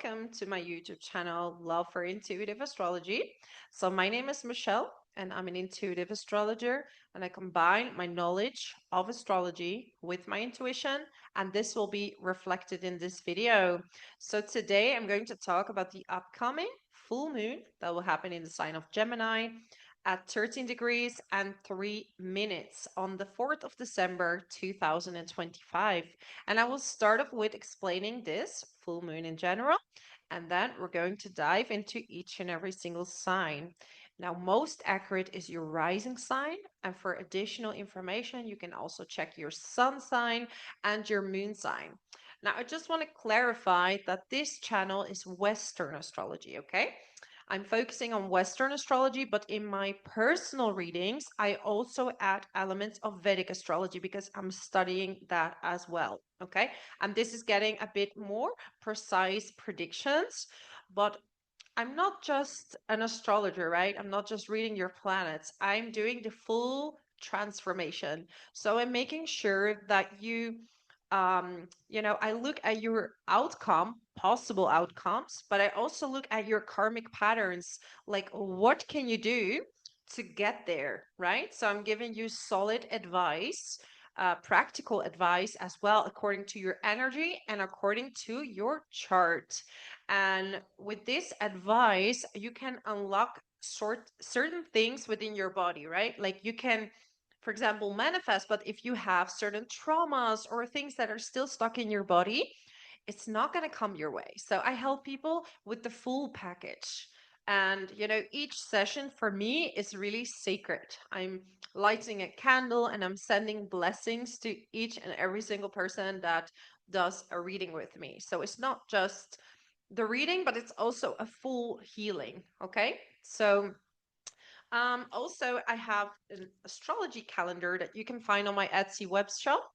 welcome to my YouTube channel, Love for Intuitive Astrology. So my name is Michelle and I'm an intuitive astrologer, and I combine my knowledge of astrology with my intuition, and this will be reflected in this video. So today I'm going to talk about the upcoming full moon that will happen in the sign of Gemini at 13 degrees and 3 minutes on the 4th of December 2025. And I will start off with explaining this full moon in general, and then we're going to dive into each and every single sign. Now, most accurate is your rising sign, and for additional information, you can also check your sun sign and your moon sign. Now, I just want to clarify that this channel is Western astrology, okay? I'm focusing on Western astrology, but in my personal readings, I also add elements of Vedic astrology because I'm studying that as well. Okay. And this is getting a bit more precise predictions, but I'm not just an astrologer, right? I'm not just reading your planets. I'm doing the full transformation. So I'm making sure that I look at your outcome, possible outcomes, but I also look at your karmic patterns. Like, what can you do to get there, right? So I'm giving you solid advice, practical advice as well, according to your energy and according to your chart. And with this advice, you can unlock certain things within your body, right? Like you can, for example, manifest, but if you have certain traumas or things that are still stuck in your body, it's not going to come your way. So I help people with the full package. And, each session for me is really sacred. I'm lighting a candle and I'm sending blessings to each and every single person that does a reading with me. So it's not just the reading, but it's also a full healing. Okay. So also, I have an astrology calendar that you can find on my Etsy web shop.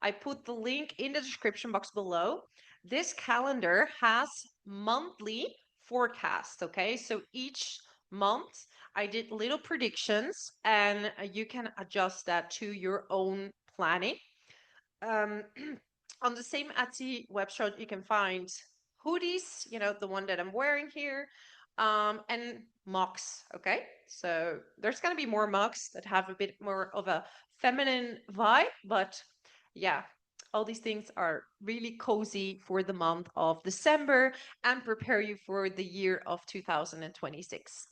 I put the link in the description box below. This calendar has monthly forecast. Okay, so each month I did little predictions, and you can adjust that to your own planning. Um, on the same Etsy web shop, you can find hoodies, the one that I'm wearing here, and mugs. Okay, so there's gonna be more mugs that have a bit more of a feminine vibe, but yeah, all these things are really cozy for the month of December and prepare you for the year of 2026.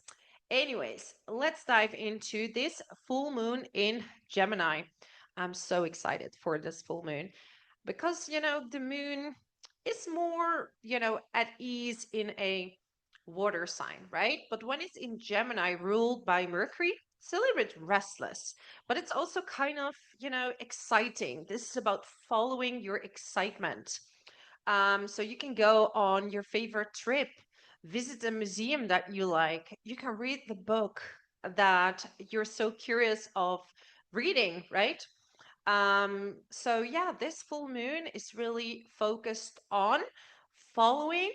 Anyways, let's dive into this full moon in Gemini. I'm so excited for this full moon because, the moon is more, at ease in a water sign, right? But when it's in Gemini, ruled by Mercury, it's a little bit restless, but it's also kind of, exciting. This is about following your excitement. So you can go on your favorite trip, visit a museum that you like. You can read the book that you're so curious of reading, right? So yeah, this full moon is really focused on following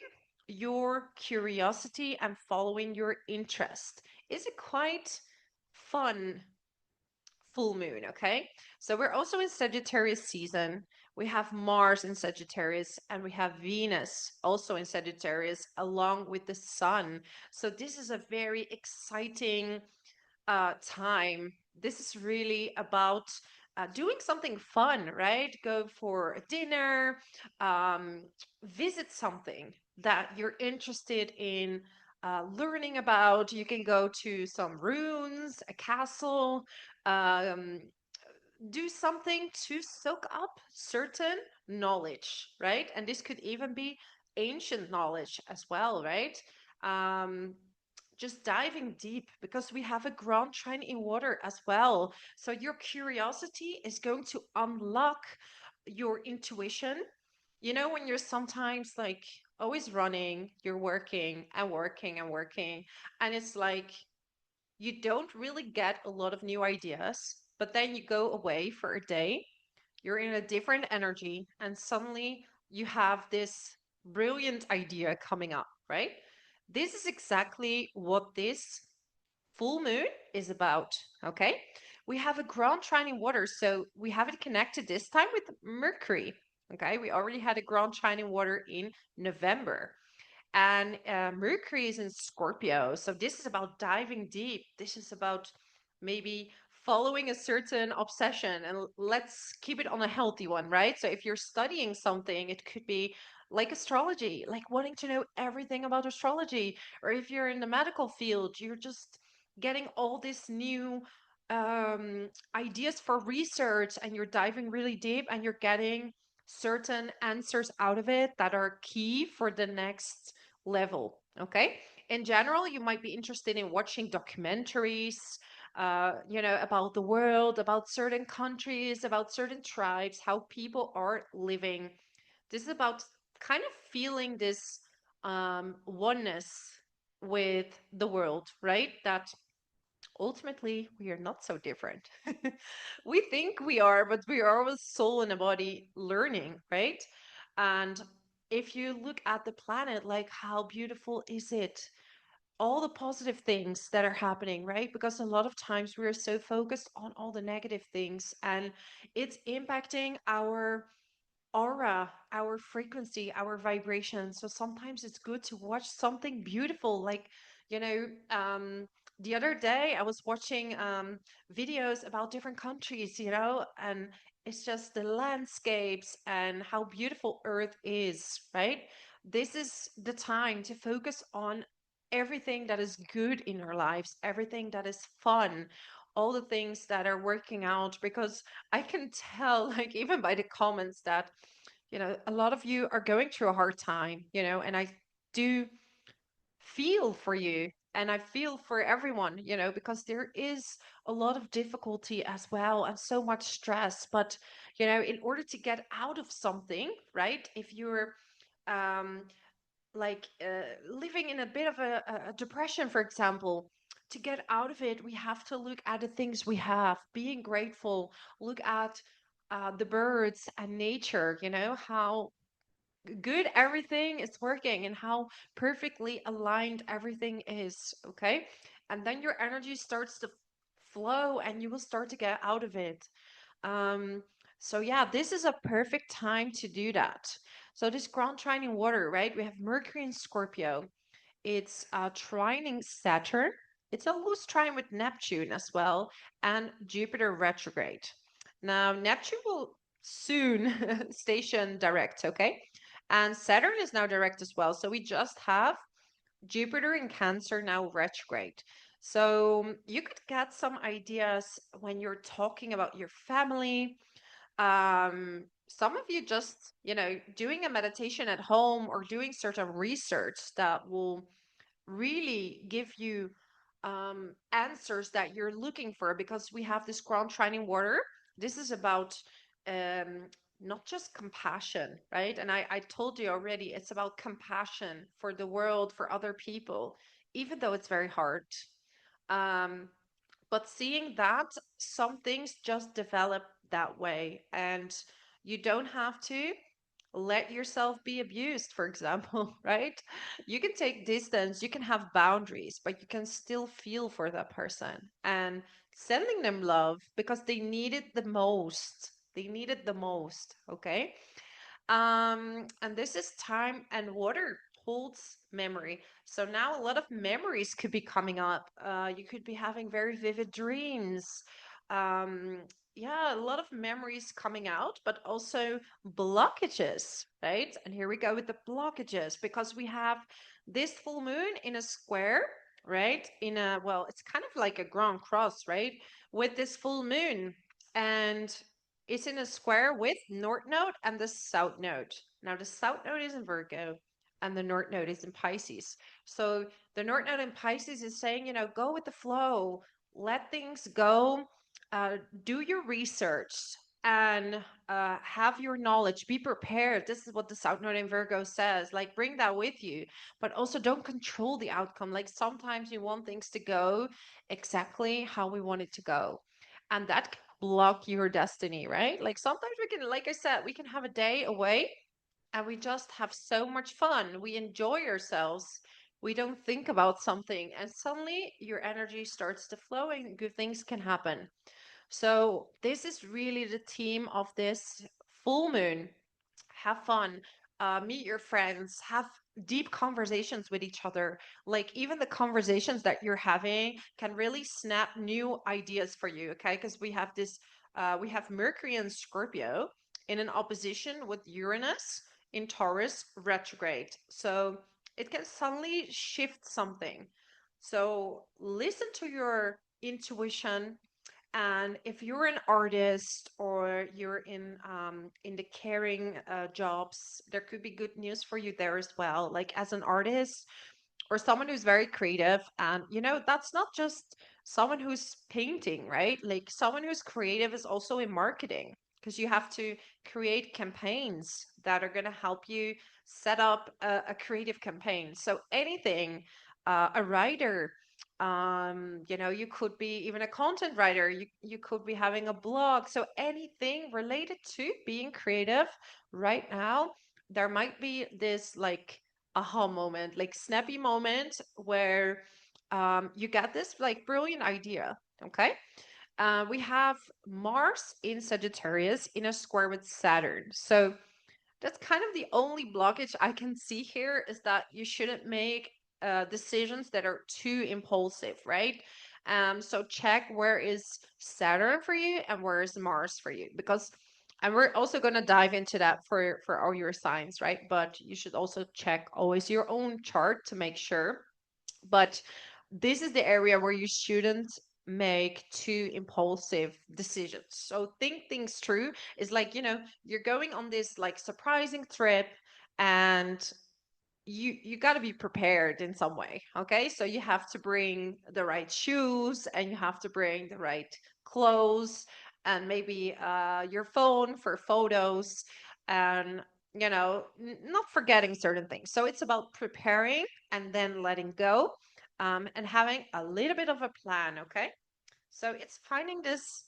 your curiosity and following your interest. It's a quite fun full moon, okay? So we're also in Sagittarius season. We have Mars in Sagittarius and we have Venus also in Sagittarius along with the sun. So this is a very exciting time. This is really about doing something fun, right? Go for a dinner, um, visit something that you're interested in learning about. You can go to some ruins, a castle, um, do something to soak up certain knowledge, right? And this could even be ancient knowledge as well, right? Um, just diving deep because we have a Grand Trine in water as well. So your curiosity is going to unlock your intuition. When you're sometimes like always running, you're working and working and working, and it's like you don't really get a lot of new ideas, but then you go away for a day, you're in a different energy, and suddenly you have this brilliant idea coming up, right? This is exactly what this full moon is about, okay? We have a Grand Trine in water, so we have it connected this time with Mercury, okay? We already had a Grand Trine in water in November. And Mercury is in Scorpio. So this is about diving deep. This is about maybe following a certain obsession, and let's keep it on a healthy one, right? So if you're studying something, it could be like astrology, like wanting to know everything about astrology. Or if you're in the medical field, you're just getting all this new ideas for research, and you're diving really deep and you're getting certain answers out of it that are key for the next level. Okay. In general, you might be interested in watching documentaries, about the world, about certain countries, about certain tribes, how people are living. This is about kind of feeling this oneness with the world, right? That ultimately we are not so different. We think we are, but we are always soul and a body learning, right? And if you look at the planet, like how beautiful is it? All the positive things that are happening, right? Because a lot of times we are so focused on all the negative things, and it's impacting our aura, our frequency, our vibration. So sometimes it's good to watch something beautiful. Like, you know, the other day I was watching videos about different countries, and it's just the landscapes and how beautiful Earth is, right? This is the time to focus on everything that is good in our lives, everything that is fun, all the things that are working out, because I can tell, like, even by the comments, that, a lot of you are going through a hard time, and I do feel for you. And I feel for everyone, because there is a lot of difficulty as well and so much stress. But, in order to get out of something, right? If you're um, like living in a bit of a depression, for example, to get out of it, we have to look at the things we have, being grateful, look at the birds and nature, how good everything is working and how perfectly aligned everything is. Okay. And then your energy starts to flow and you will start to get out of it. um, so yeah, this is a perfect time to do that. So this Grand Trine in water, right? We have Mercury in Scorpio. It's trining Saturn. It's a loose trine with Neptune as well, and Jupiter retrograde. Now Neptune will soon station direct, okay? And Saturn is now direct as well. So we just have Jupiter in Cancer now retrograde. So you could get some ideas when you're talking about your family. Some of you just, doing a meditation at home or doing certain research that will really give you answers that you're looking for, because we have this Grand Trine in water. This is about um, not just compassion, right? And I told you already, it's about compassion for the world, for other people, even though it's very hard. Um, but seeing that some things just develop that way, and you don't have to let yourself be abused, for example, right? You can take distance, you can have boundaries, but you can still feel for that person and sending them love because they need it the most. They need it the most, okay? And this is time, and water holds memory. So now a lot of memories could be coming up. You could be having very vivid dreams. Um, yeah, a lot of memories coming out, but also blockages, right? And here we go with the blockages, because we have this full moon in a square, right? Well, it's kind of like a grand cross, right? With this full moon. And it's in a square with North Node and the South Node. Now, the South Node is in Virgo and the North Node is in Pisces. So, the North Node in Pisces is saying, go with the flow, let things go, uh, do your research, and have your knowledge, be prepared. This is what the South Node in Virgo says, like, bring that with you, but also don't control the outcome. Like, sometimes you want things to go exactly how we want it to go, and that can block your destiny, right? Like, sometimes we can, like I said, we can have a day away and we just have so much fun. We enjoy ourselves. We don't think about something, and suddenly your energy starts to flow and good things can happen. So, this is really the theme of this full moon. Have fun. meet your friends, have deep conversations with each other. Like even the conversations that you're having can really snap new ideas for you. Okay, because we have Mercury and Scorpio in an opposition with Uranus in Taurus retrograde. So it can suddenly shift something. So listen to your intuition, and if you're an artist or you're in the caring jobs, there could be good news for you there as well. Like as an artist or someone who's very creative, and that's not just someone who's painting, right? Like someone who's creative is also in marketing, because you have to create campaigns that are going to help you set up a creative campaign. So anything, a writer, you could be even a content writer, you could be having a blog. So anything related to being creative right now, there might be this like aha moment, like snappy moment where you get this like brilliant idea. Okay. We have Mars in Sagittarius in a square with Saturn. So that's kind of the only blockage I can see here, is that you shouldn't make decisions that are too impulsive, right? So check where is Saturn for you and where is Mars for you, because and we're also going to dive into that for all your signs, right? But you should also check always your own chart to make sure. But this is the area where you shouldn't make too impulsive decisions. So think things through. It's like, you're going on this like surprising trip, and you got to be prepared in some way. Okay, so you have to bring the right shoes, and you have to bring the right clothes, and maybe your phone for photos, and not forgetting certain things. So it's about preparing and then letting go, and having a little bit of a plan. Okay, so it's finding this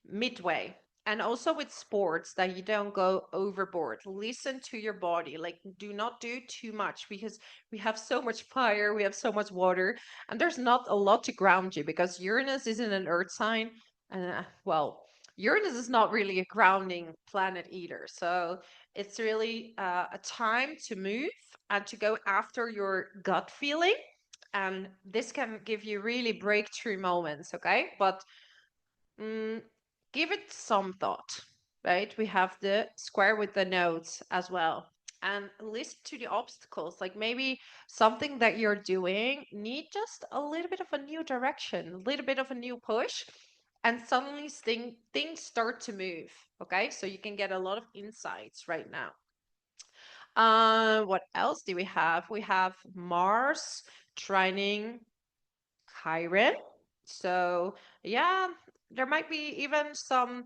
midway. And also with sports, that you don't go overboard. Listen to your body. Like, do not do too much, because we have so much fire, we have so much water, and there's not a lot to ground you, because Uranus isn't an earth sign. And well, Uranus is not really a grounding planet either. So it's really a time to move and to go after your gut feeling. And this can give you really breakthrough moments. Okay. But Mm, give it some thought, right? We have the square with the nodes as well. And listen to the obstacles. Like maybe something that you're doing need just a little bit of a new direction, a little bit of a new push, and suddenly things start to move. Okay, so you can get a lot of insights right now. What else do we have? We have Mars trining Chiron. So yeah, there might be even some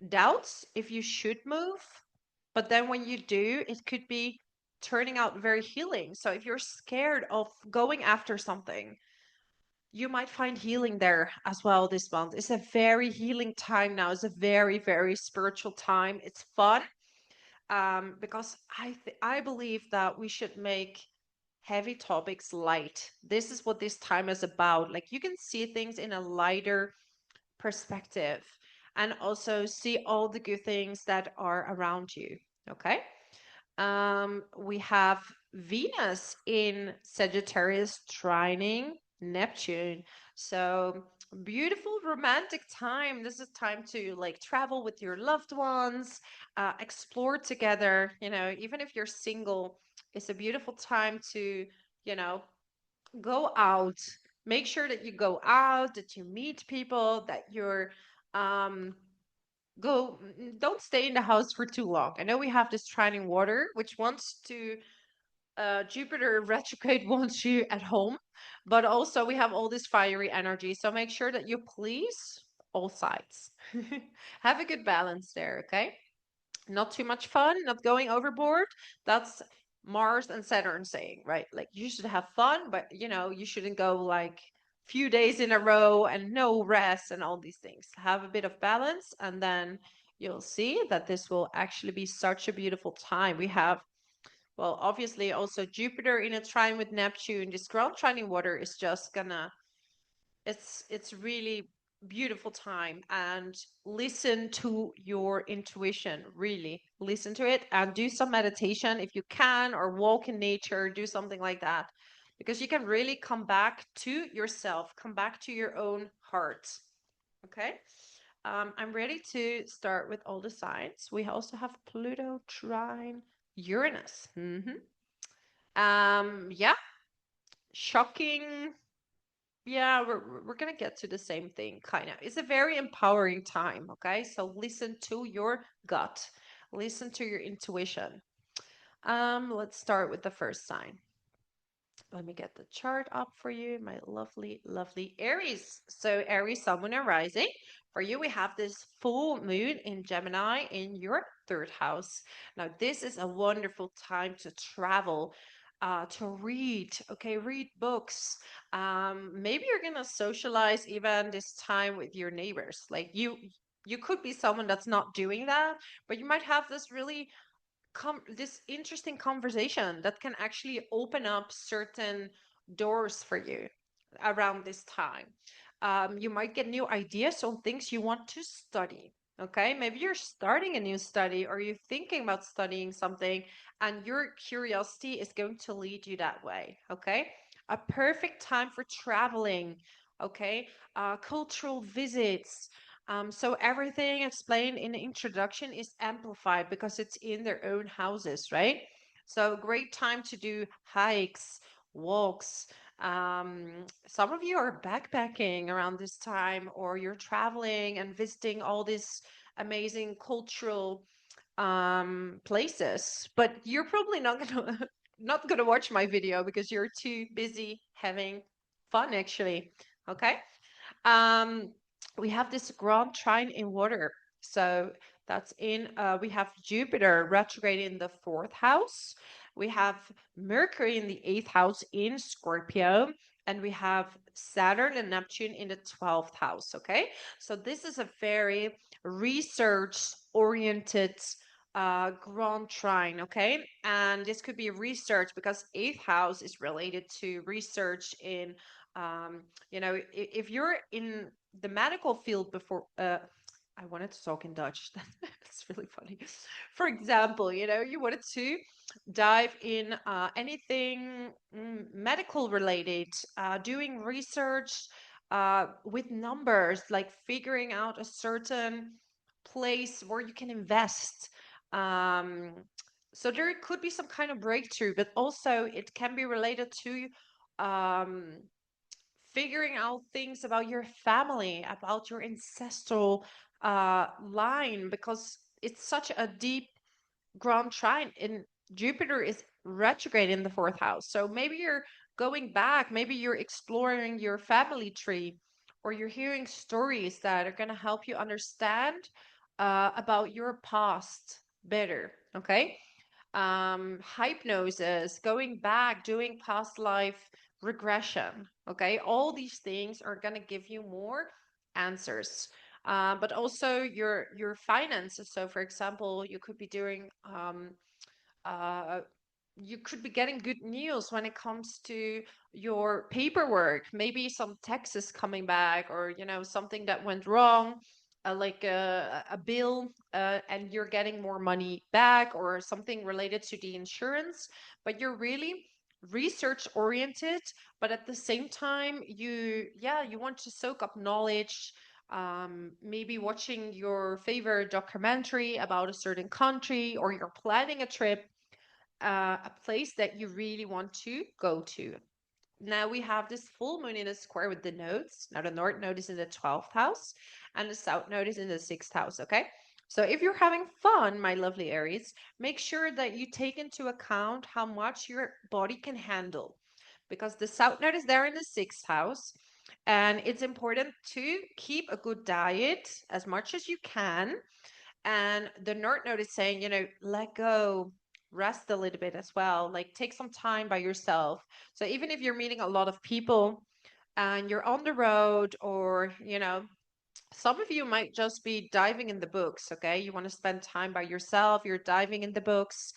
doubts if you should move, but then when you do, it could be turning out very healing. So if you're scared of going after something, you might find healing there as well this month. It's a very healing time now. It's a very, very spiritual time. It's fun, because I believe that we should make heavy topics light. This is what this time is about. Like you can see things in a lighter perspective, and also see all the good things that are around you. Okay. We have Venus in Sagittarius trining Neptune. So beautiful romantic time. This is time to like travel with your loved ones, explore together. Even if you're single, it's a beautiful time to, you know, go out. Make sure that you go out, that you meet people, that you're um don't stay in the house for too long. I know we have this trining water, which wants to Jupiter retrograde wants you at home, but also we have all this fiery energy. So make sure that you please all sides. Have a good balance there, okay? Not too much fun, not going overboard. That's Mars and Saturn saying, right? Like you should have fun, but you shouldn't go like few days in a row and no rest and all these things. Have a bit of balance, and then you'll see that this will actually be such a beautiful time. We have, well, obviously also Jupiter in a trine with Neptune. This ground trining water is just gonna, it's really beautiful time, and listen to your intuition. Really listen to it and do some meditation if you can, or walk in nature, do something like that, because you can really come back to yourself, come back to your own heart. Okay. I'm ready to start with all the signs. We also have Pluto trine Uranus. Yeah, shocking. Yeah, we're gonna get to the same thing, kind of. It's a very empowering time, okay? So listen to your gut, listen to your intuition. Let's start with the first sign. Let me get the chart up for you, my lovely, lovely Aries. So Aries, Sun, Moon, and Rising. For you, we have this full moon in Gemini in your third house. Now, this is a wonderful time to travel, to read, okay, read books. Maybe you're gonna socialize even this time with your neighbors. Like you could be someone that's not doing that, but you might have this really this interesting conversation that can actually open up certain doors for you around this time. You might get new ideas on things you want to study. Okay, maybe you're starting a new study, or you're thinking about studying something, and your curiosity is going to lead you that way. Okay, a perfect time for traveling. Okay, cultural visits, so everything explained in the introduction is amplified because it's in their own houses, right? So great time to do hikes, walks. Some of you are backpacking around this time, or you're traveling and visiting all these amazing cultural places. But you're probably not gonna not gonna watch my video because you're too busy having fun, actually. Okay. Um, we have this Grand Trine in water. So that's in, we have Jupiter retrograde in the fourth house. We have Mercury in the eighth house in Scorpio. And we have Saturn and Neptune in the 12th house. Okay. So this is a very research oriented Grand Trine. Okay. And this could be research because eighth house is related to research in if you're in the medical field before, I wanted to talk in Dutch. That's really funny. For example, you wanted to dive in anything medical related, doing research with numbers, like figuring out a certain place where you can invest. Um, so there could be some kind of breakthrough, but also it can be related to um, figuring out things about your family, about your ancestral line, because it's such a deep Grand Trine. And Jupiter is retrograde in the fourth house. So maybe you're going back, maybe you're exploring your family tree, or you're hearing stories that are going to help you understand about your past better. Okay. Hypnosis, going back, doing past life regression. Okay, all these things are going to give you more answers. But also your finances. So, for example, you could be doing uh, you could be getting good news when it comes to your paperwork. Maybe some taxes coming back, or something that went wrong, like a bill, and you're getting more money back, or something related to the insurance. But you're really research oriented, but at the same time you want to soak up knowledge. Maybe watching your favorite documentary about a certain country, or you're planning a trip, a place that you really want to go to. Now we have this full moon in a square with the nodes. Now the north node is in the 12th house, and the south node is in the 6th house, okay? So if you're having fun, my lovely Aries, make sure that you take into account how much your body can handle, because the south node is there in the 6th house, and it's important to keep a good diet as much as you can. And the North Node is saying, let go, rest a little bit as well. Like take some time by yourself. So even if you're meeting a lot of people and you're on the road, or, some of you might just be diving in the books, okay? You want to spend time by yourself, you're diving in the books.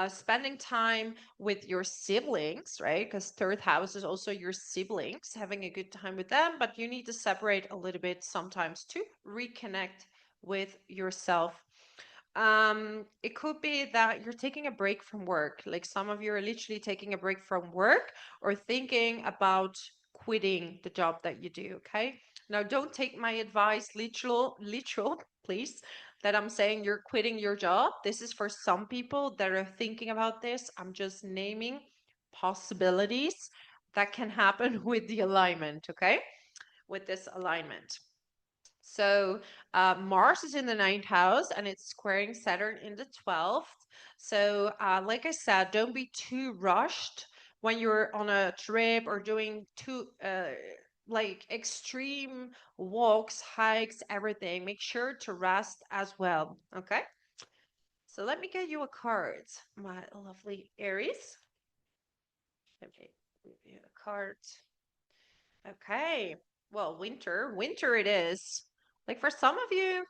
spending time with your siblings, right? Because third house is also your siblings, having a good time with them, but you need to separate a little bit sometimes to reconnect with yourself. It could be that you're taking a break from work. Like some of you are literally taking a break from work or thinking about quitting the job that you do. Okay. Now, don't take my advice literal, please, that I'm saying you're quitting your job. This is for some people that are thinking about this. I'm just naming possibilities that can happen with the alignment. Okay. With this alignment. So Mars is in the ninth house and it's squaring Saturn in the 12th. So, like I said, don't be too rushed when you're on a trip or doing too like extreme walks, hikes, everything. Make sure to rest as well. Okay. So let me get you a card, my lovely Aries. Let me give you a card. Okay. Well, winter it is. Like for some of you,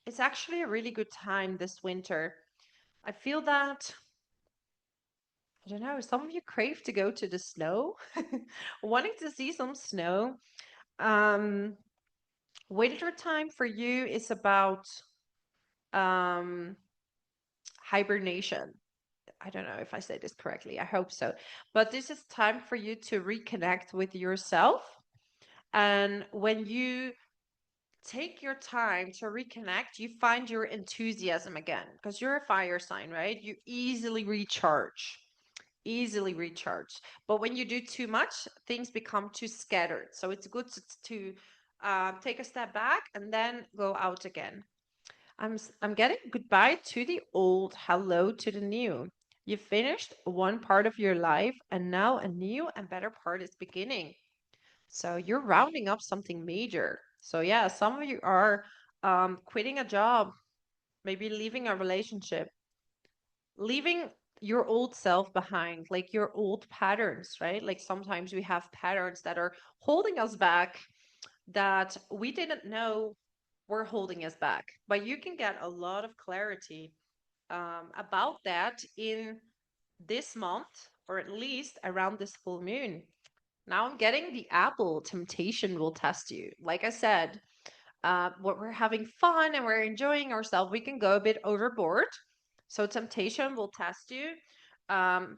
it's actually a really good time this winter. I feel that, I don't know, some of you crave to go to the snow, wanting to see some snow. Um, Winter time for you is about um, hibernation. I don't know if I say this correctly. I hope so. But this is time for you to reconnect with yourself. And when you take your time to reconnect, you find your enthusiasm again because you're a fire sign, right? You easily recharge, easily recharge. But when you do too much, things become too scattered. So it's good to take a step back and then go out again. I'm getting goodbye to the old, hello to the new. You finished one part of your life and now a new and better part is beginning. So you're rounding up something major. So yeah, some of you are quitting a job, maybe leaving a relationship, leaving your old self behind, like your old patterns, right? Like sometimes we have patterns that are holding us back that we didn't know were holding us back. But you can get a lot of clarity about that in this month, or at least around this full moon. Now I'm getting the apple. Temptation will test you. Like I said, what we're having fun and we're enjoying ourselves, we can go a bit overboard. So temptation will test you. Um,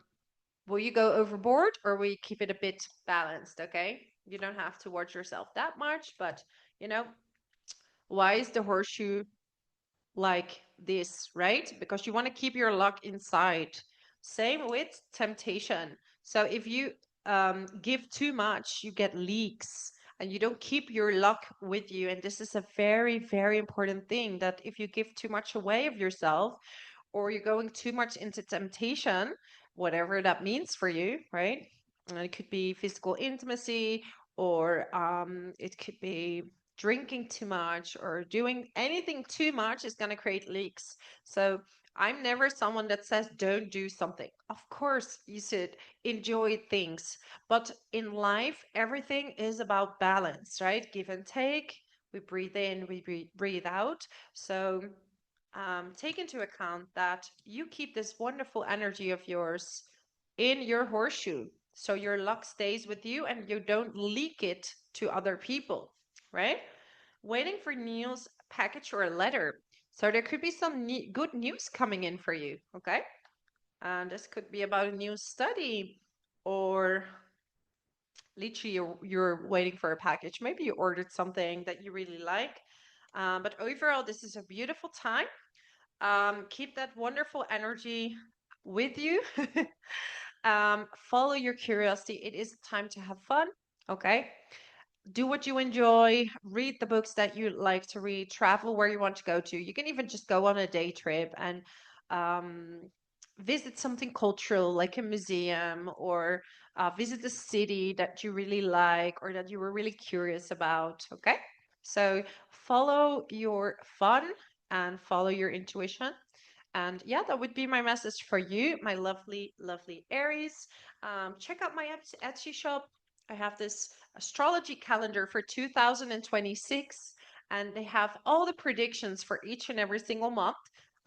will you go overboard or will you keep it a bit balanced? Okay. You don't have to watch yourself that much, but you know, why is the horseshoe like this, right? Because you want to keep your luck inside. Same with temptation. So if you give too much, you get leaks and you don't keep your luck with you. And this is a very, very important thing that if you give too much away of yourself or you're going too much into temptation, whatever that means for you, right? And it could be physical intimacy or it could be drinking too much or doing anything too much is going to create leaks. So I'm never someone that says don't do something. Of course, you should enjoy things, but in life, everything is about balance, right? Give and take. We breathe in, we breathe out. So take into account that you keep this wonderful energy of yours in your horseshoe. So your luck stays with you and you don't leak it to other people, right? Waiting for news, package, or a letter. So there could be some good news coming in for you, okay? And this could be about a new study or literally you're waiting for a package. Maybe you ordered something that you really like. But overall, this is a beautiful time. Keep that wonderful energy with you. Follow your curiosity. It is time to have fun. Okay. Do what you enjoy. Read the books that you like to read. Travel where you want to go to. You can even just go on a day trip and um, visit something cultural like a museum or visit a city that you really like or that you were really curious about. Okay. So follow your fun and follow your intuition. And yeah, that would be my message for you, my lovely, lovely Aries. Check out my Etsy shop. I have this astrology calendar for 2026, and they have all the predictions for each and every single month.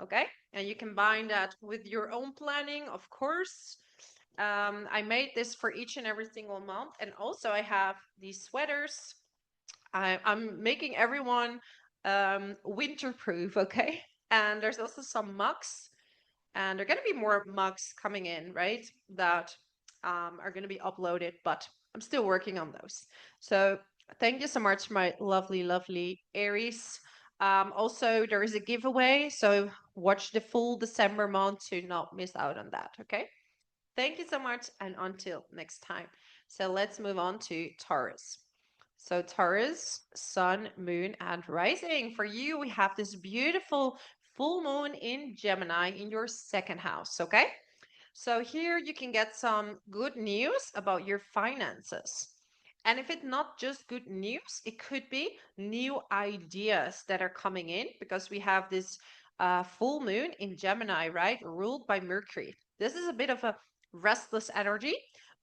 Okay. And you combine that with your own planning, of course. I made this for each and every single month. And also, I have these sweaters. I'm making everyone winterproof. Okay. And there's also some mugs, and there are going to be more mugs coming in, right? That are going to be uploaded, but I'm still working on those. So thank you so much, my lovely, lovely Aries. Also, there is a giveaway, so watch the full December month to not miss out on that. Okay. Thank you so much, and until next time. So let's move on to Taurus. So, Taurus, sun, moon, and rising. For you, we have this beautiful full moon in Gemini in your second house. Okay. So, here you can get some good news about your finances. And if it's not just good news, it could be new ideas that are coming in because we have this full moon in Gemini, right? Ruled by Mercury. This is a bit of a restless energy,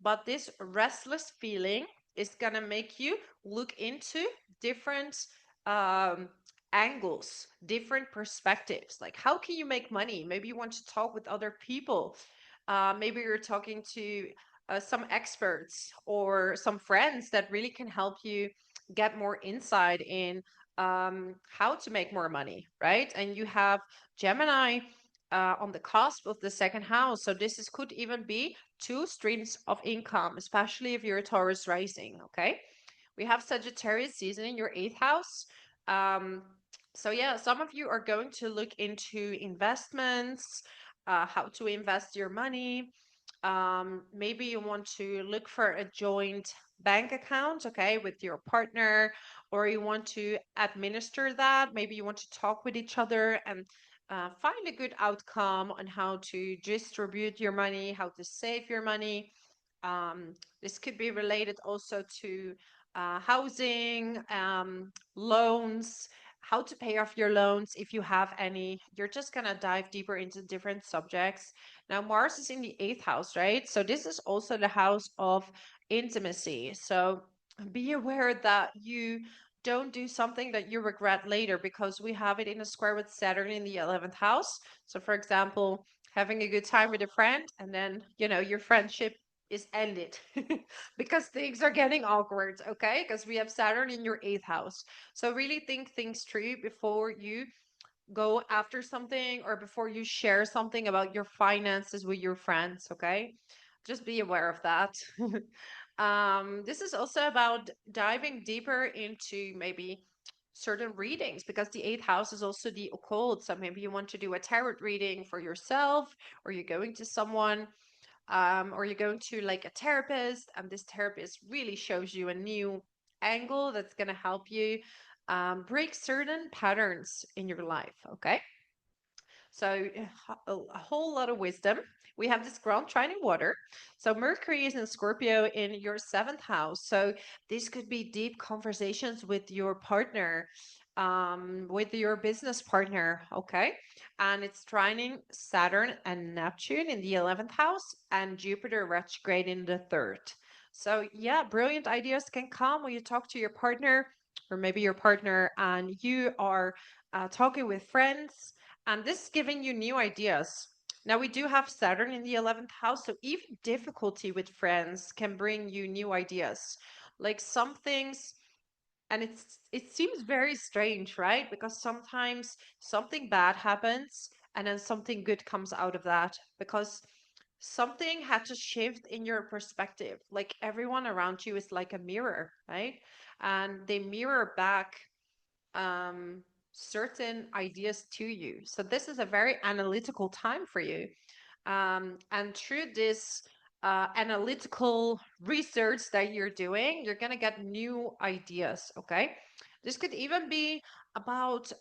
but this restless feeling is going to make you look into different um, angles, different perspectives. Like, how can you make money? Maybe you want to talk with other people. Maybe you're talking to some experts or some friends that really can help you get more insight in how to make more money, right? And you have Gemini on the cusp of the second house. So this could even be two streams of income, especially if you're a Taurus rising. Okay. We have Sagittarius season in your eighth house. Um, so yeah, some of you are going to look into investments, how to invest your money. Maybe you want to look for a joint bank account, okay, with your partner, or you want to administer that. Maybe you want to talk with each other and find a good outcome on how to distribute your money, how to save your money. This could be related also to housing, loans, how to pay off your loans if you have any. You're just going to dive deeper into different subjects. Now, Mars is in the eighth house, right? So, this is also the house of intimacy. So, be aware that you don't do something that you regret later because we have it in a square with Saturn in the 11th house. So, for example, having a good time with a friend and then, your friendship is ended because things are getting awkward, okay? Because we have Saturn in your eighth house. So really think things through before you go after something or before you share something about your finances with your friends, okay? Just be aware of that. This is also about diving deeper into maybe certain readings because the eighth house is also the occult. So maybe you want to do a tarot reading for yourself, or you're going to someone, or you're going to like a therapist, and this therapist really shows you a new angle that's going to help you break certain patterns in your life. Okay. So a whole lot of wisdom. We have this Grand Trine in water. So Mercury is in Scorpio in your seventh house. So this could be deep conversations with your partner, with your business partner. Okay. And it's trining Saturn and Neptune in the 11th house and Jupiter retrograde in the third. So yeah, brilliant ideas can come when you talk to your partner, or maybe your partner and you are talking with friends, and this is giving you new ideas. Now, we do have Saturn in the 11th house, so even difficulty with friends can bring you new ideas. Like some things, and it seems very strange, right? Because sometimes something bad happens and then something good comes out of that because something had to shift in your perspective. Like everyone around you is like a mirror, right? And they mirror back um, certain ideas to you. So this is a very analytical time for you. And through this analytical research that you're doing, you're going to get new ideas. Okay. This could even be about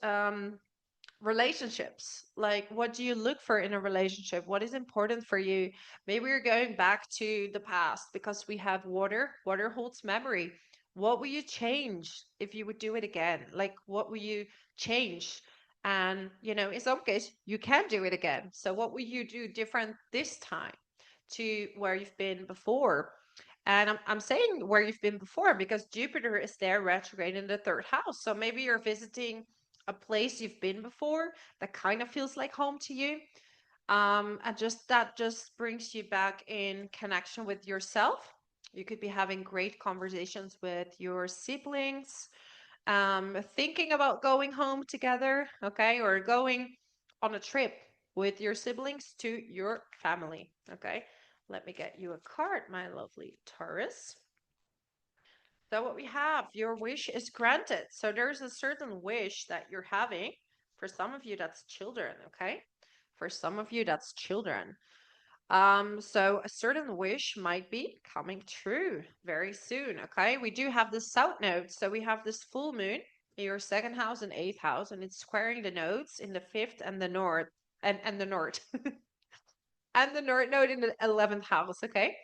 relationships. Like, what do you look for in a relationship? What is important for you? Maybe you're going back to the past because we have water. Water holds memory. What will you change if you would do it again? Like, what will you change? And, in some case, you can do it again. So, what will you do different this time to where you've been before? And I'm saying where you've been before because Jupiter is there retrograde in the third house. So maybe you're visiting a place you've been before that kind of feels like home to you. And just that just brings you back in connection with yourself. You could be having great conversations with your siblings, thinking about going home together, okay, or going on a trip with your siblings to your family, okay. Let me get you a card, my lovely Taurus. So what we have, your wish is granted. So there's a certain wish that you're having. For some of you, that's children, okay? For some of you, that's children. So a certain wish might be coming true very soon, okay? We do have the south node. So we have this full moon in your second house and eighth house, and it's squaring the nodes in the fifth and the north and the north. And the north node in the 11th house, okay?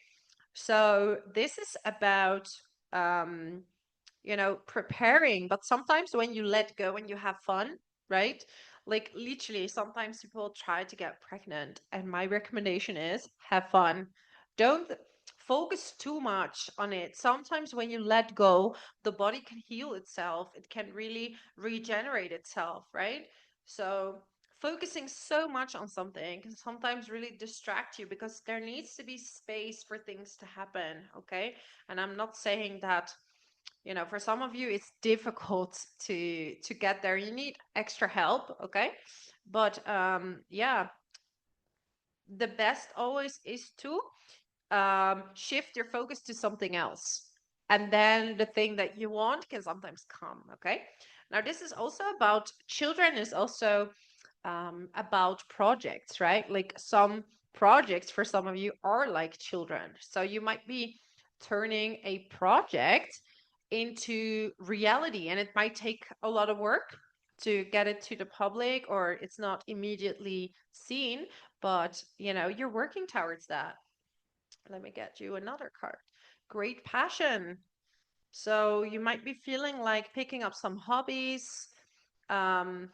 So this is about um preparing, but sometimes when you let go and you have fun, right? Like literally, sometimes people try to get pregnant, and my recommendation is have fun. Don't focus too much on it. Sometimes when you let go, the body can heal itself, it can really regenerate itself, right? So focusing so much on something can sometimes really distract you because there needs to be space for things to happen, okay? And I'm not saying that for some of you it's difficult to get there, you need extra help, okay? But yeah, the best always is to shift your focus to something else, and then the thing that you want can sometimes come, okay? Now this is also about children, is also about projects, right? Like some projects for some of you are like children. So you might be turning a project into reality, and it might take a lot of work to get it to the public, or it's not immediately seen, but you're working towards that. Let me get you another card. Great passion. So you might be feeling like picking up some hobbies, um,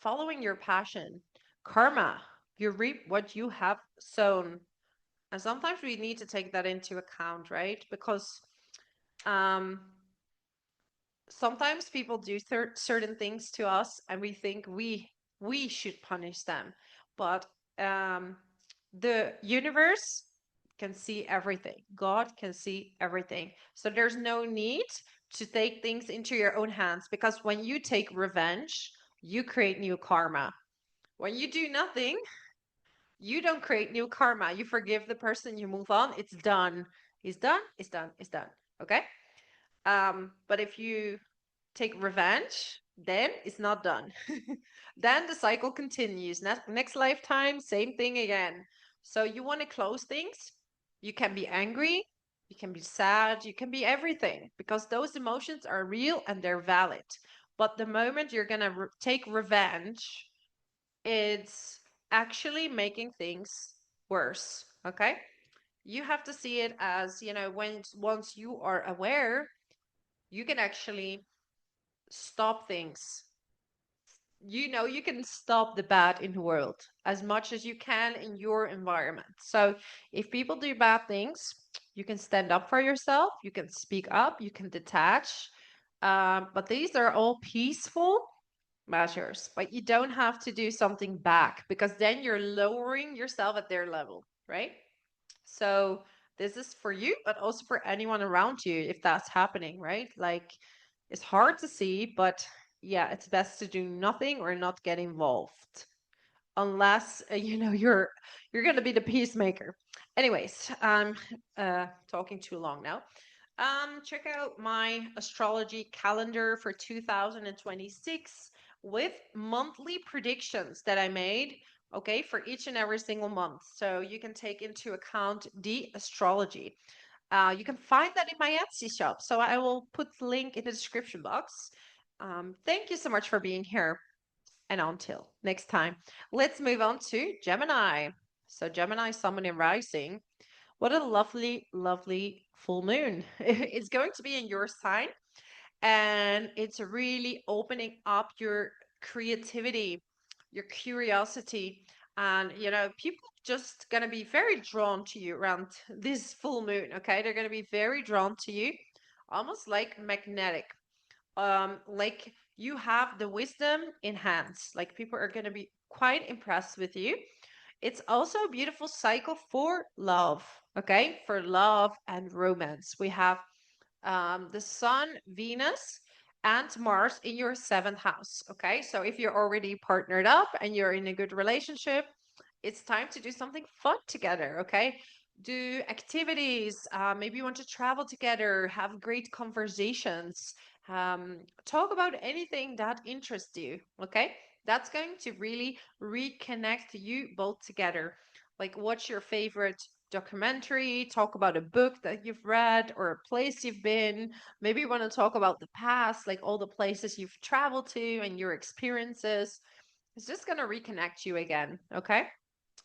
following your passion. Karma, you reap what you have sown. And sometimes we need to take that into account, right? Because um, sometimes people do certain things to us, and we think we should punish them. But um, the universe can see everything. God can see everything. So there's no need to take things into your own hands, because when you take revenge, you create new karma. When you do nothing, you don't create new karma. You forgive the person, you move on, it's done. It's done, it's done, it's done. Okay? But if you take revenge, then it's not done. Then the cycle continues. Next lifetime, same thing again. So you want to close things. You can be angry, you can be sad, you can be everything, because those emotions are real and they're valid. But the moment you're going to take revenge, it's actually making things worse. Okay? You have to see it as, when once you are aware, you can actually stop things. You can stop the bad in the world as much as you can in your environment. So if people do bad things, you can stand up for yourself, you can speak up, you can detach. But these are all peaceful measures, but you don't have to do something back, because then you're lowering yourself at their level, right? So this is for you, but also for anyone around you if that's happening, right? Like, it's hard to see, but yeah, it's best to do nothing or not get involved unless you're going to be the peacemaker. Anyways, I'm talking too long now. Check out my astrology calendar for 2026 with monthly predictions that I made, okay, for each and every single month. So you can take into account the astrology. You can find that in my Etsy shop. So I will put the link in the description box. Thank you so much for being here. And until next time, let's move on to Gemini. So Gemini, Sun, and Rising. What a lovely, lovely full moon. It's going to be in your sign, and it's really opening up your creativity, your curiosity. And, people just going to be very drawn to you around this full moon. Okay. They're going to be very drawn to you, almost like magnetic. Like you have the wisdom in hands. Like people are going to be quite impressed with you. It's also a beautiful cycle for love, okay? For love and romance. We have the Sun, Venus, and Mars in your seventh house. Okay, so if you're already partnered up and you're in a good relationship, it's time to do something fun together. Okay, do activities. Maybe you want to travel together, have great conversations, talk about anything that interests you. Okay, that's going to really reconnect you both together. Like, what's your favorite documentary, talk about a book that you've read or a place you've been. Maybe you want to talk about the past, like all the places you've traveled to and your experiences. It's just going to reconnect you again. Okay.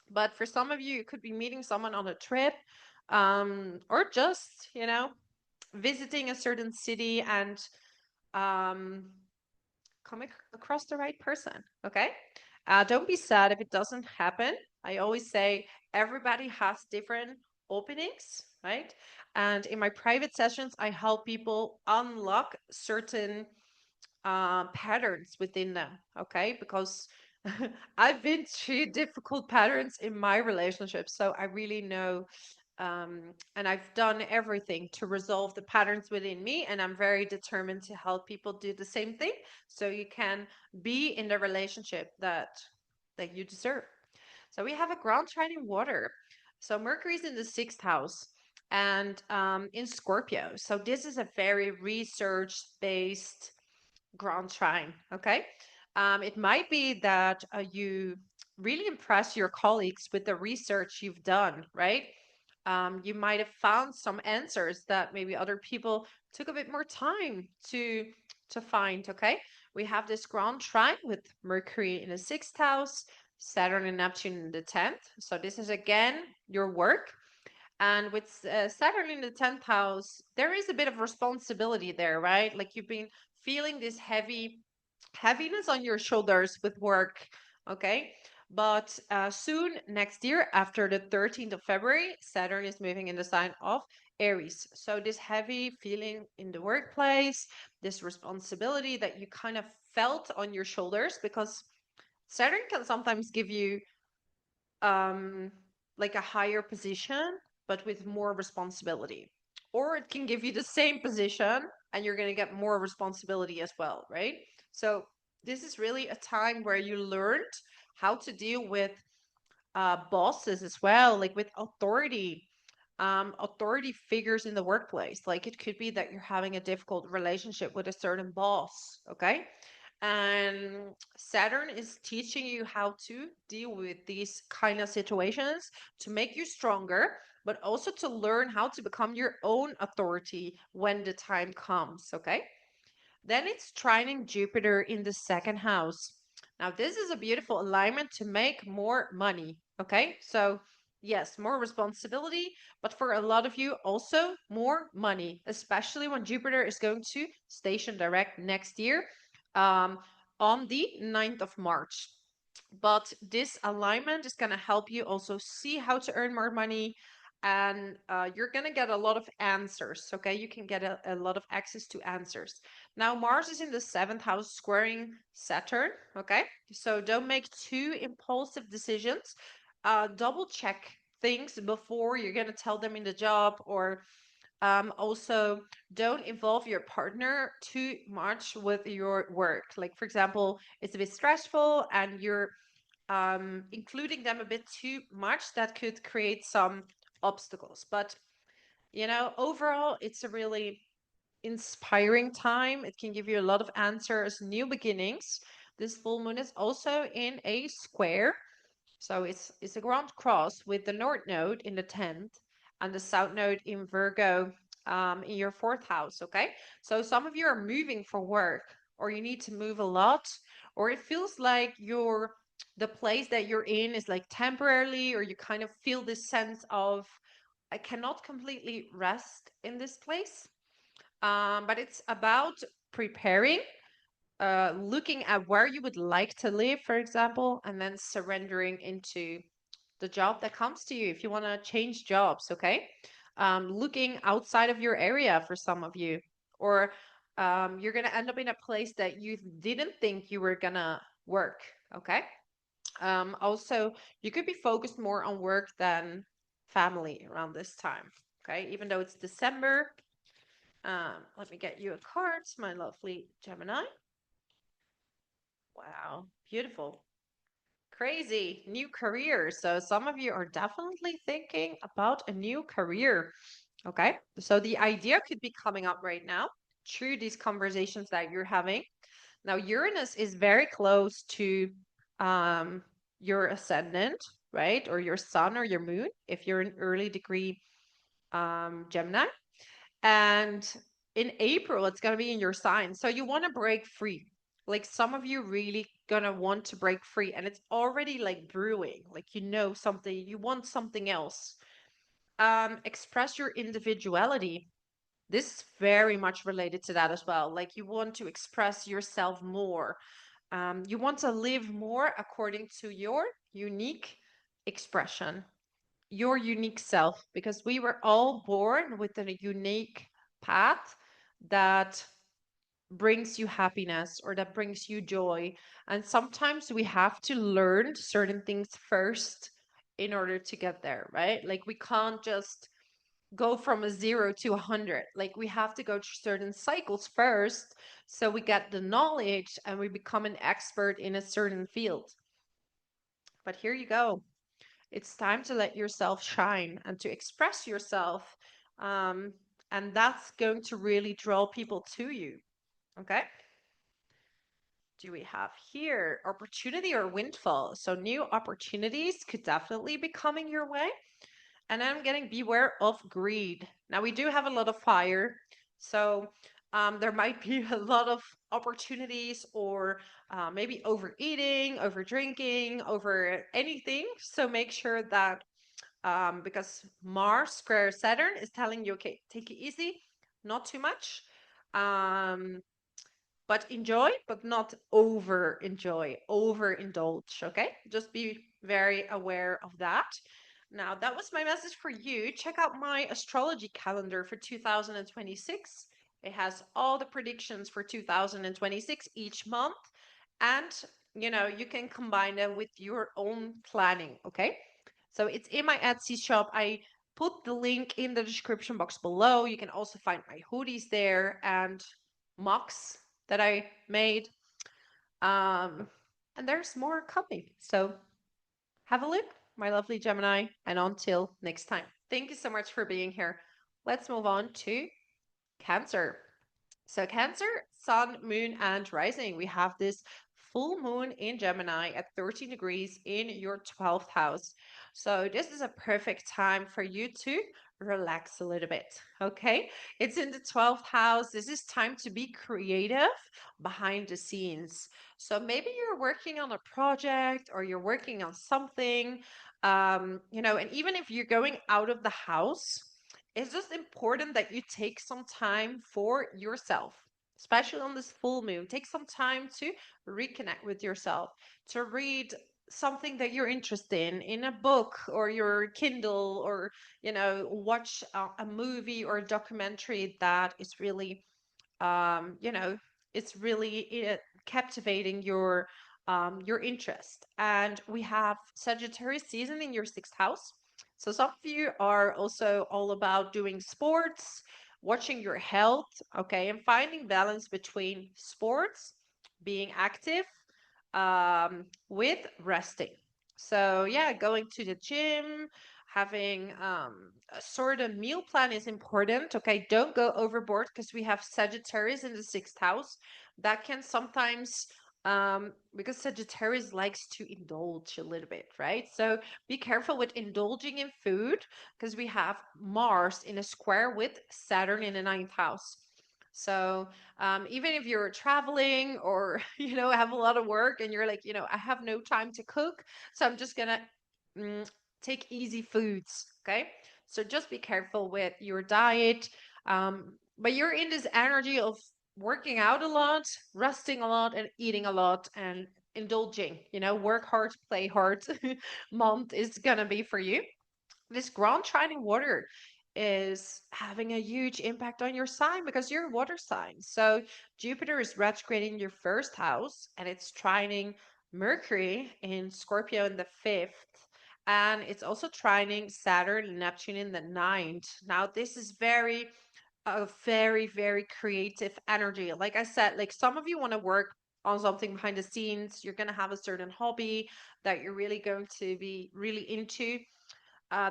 But for some of you, it could be meeting someone on a trip, or just, visiting a certain city and um, coming across the right person. Okay. Don't be sad if it doesn't happen. I always say everybody has different openings, right? And in my private sessions, I help people unlock certain patterns within them. Okay. Because I've been through difficult patterns in my relationship. So I really know, and I've done everything to resolve the patterns within me, and I'm very determined to help people do the same thing, so you can be in the relationship that you deserve. So we have a Grand Trine in water. So Mercury's in the sixth house and in Scorpio. So this is a very research-based Grand Trine. Okay. It might be that you really impress your colleagues with the research you've done, right? You might have found some answers that maybe other people took a bit more time to find. Okay. We have this Grand Trine with Mercury in the sixth house, Saturn and Neptune in the 10th. So this is again your work. And with Saturn in the 10th house, there is a bit of responsibility there, right? Like you've been feeling this heaviness on your shoulders with work, okay? But soon next year, after the 13th of February, Saturn is moving in the sign of Aries. So this heavy feeling in the workplace, this responsibility that you kind of felt on your shoulders, because Saturn can sometimes give you um, like a higher position, but with more responsibility. Or it can give you the same position and you're going to get more responsibility as well, right? So this is really a time where you learned how to deal with bosses as well, like with authority figures in the workplace. Like it could be that you're having a difficult relationship with a certain boss, okay? And Saturn is teaching you how to deal with these kind of situations to make you stronger, but also to learn how to become your own authority when the time comes, okay? Then it's trining Jupiter in the second house. Now, this is a beautiful alignment to make more money. Okay. So, yes, more responsibility, but for a lot of you, also more money, especially when Jupiter is going to station direct next year um, on the 9th of March. But this alignment is going to help you also see how to earn more money, and you're going to get a lot of answers. Okay, you can get a lot of access to answers. Now Mars is in the seventh house squaring Saturn. Okay, so don't make too impulsive decisions. Double check things before you're going to tell them in the job, or also don't involve your partner too much with your work. Like for example, it's a bit stressful and you're including them a bit too much, that could create some obstacles. But overall, it's a really inspiring time. It can give you a lot of answers, new beginnings. This full moon is also in a square. So it's a grand cross with the North Node in the 10th and the South Node in Virgo in your fourth house. Okay. So some of you are moving for work, or you need to move a lot, or it feels like the place that you're in is like temporarily, or you kind of feel this sense of, I cannot completely rest in this place. But it's about preparing, looking at where you would like to live, for example, and then surrendering into the job that comes to you if you want to change jobs, okay? Looking outside of your area for some of you, or You're going to end up in a place that you didn't think you were going to work. Okay. Also, you could be focused more on work than family around this time. Okay. Even though it's December. Let me get you a card, my lovely Gemini. Wow. Beautiful. Crazy. New career. So some of you are definitely thinking about a new career. Okay. So the idea could be coming up right now through these conversations that you're having. Now, Uranus is very close to um, your ascendant, right? Or your sun or your moon, if you're an early degree Gemini. And in April, it's going to be in your sign. So you want to break free. Like some of you really going to want to break free. And it's already like brewing. Like you know something, you want something else. Express your individuality. This is very much related to that as well. Like you want to express yourself more. You want to live more according to your unique expression, your unique self, because we were all born with a unique path that brings you happiness or that brings you joy. And sometimes we have to learn certain things first in order to get there, right? Like we can't just go from a 0 to 100. Like we have to go through certain cycles first so we get the knowledge and we become an expert in a certain field. But here you go. It's time to let yourself shine and to express yourself. Um, and that's going to really draw people to you. Okay. Do we have here opportunity or windfall? So new opportunities could definitely be coming your way. And I'm getting beware of greed. Now we do have a lot of fire, so there might be a lot of opportunities, or maybe overeating, over drinking, over anything. So make sure that because Mars square Saturn is telling you, okay, take it easy, not too much. Um, but enjoy, but not over enjoy, overindulge. Okay, just be very aware of that. Now, that was my message for you. Check out my astrology calendar for 2026. It has all the predictions for 2026 each month, and you can combine them with your own planning. Okay, so it's in my Etsy shop. I put the link in the description box below. You can also find my hoodies there and mugs that I made. Um, and there's more coming. So have a look, my lovely Gemini. And until next time, thank you so much for being here. Let's move on to Cancer. So, Cancer, Sun, Moon, and Rising. We have this full moon in Gemini at 13 degrees in your 12th house. So, this is a perfect time for you to relax a little bit. Okay. It's in the 12th house. This is time to be creative behind the scenes. So, maybe you're working on a project or you're working on something, and even if you're going out of the house, it's just important that you take some time for yourself, especially on this full moon. Take some time to reconnect with yourself, to read something that you're interested in a book or your Kindle, or watch a movie or a documentary that is really um, you know, it's really captivating your interest. And we have Sagittarius season in your sixth house. So some of you are also all about doing sports, watching your health, okay, and finding balance between sports, being active, with resting. So yeah, going to the gym, having a sort of meal plan is important. Okay, don't go overboard because we have Sagittarius in the sixth house. That can sometimes, because Sagittarius likes to indulge a little bit, right? So be careful with indulging in food because we have Mars in a square with Saturn in the ninth house. So even if you're traveling or have a lot of work and you're like, I have no time to cook, so I'm just gonna mm, take easy foods. Okay, so just be careful with your diet. But you're in this energy of working out a lot, resting a lot, and eating a lot, and indulging. Work hard, play hard month is gonna be for you. This Grand Trine water is having a huge impact on your sign because you're a water sign. So Jupiter is retrograding your first house and it's trining Mercury in Scorpio in the fifth. And it's also trining Saturn and Neptune in the ninth. Now, this is a very, very creative energy. Like I said, like some of you want to work on something behind the scenes. You're going to have a certain hobby that you're really going to be really into.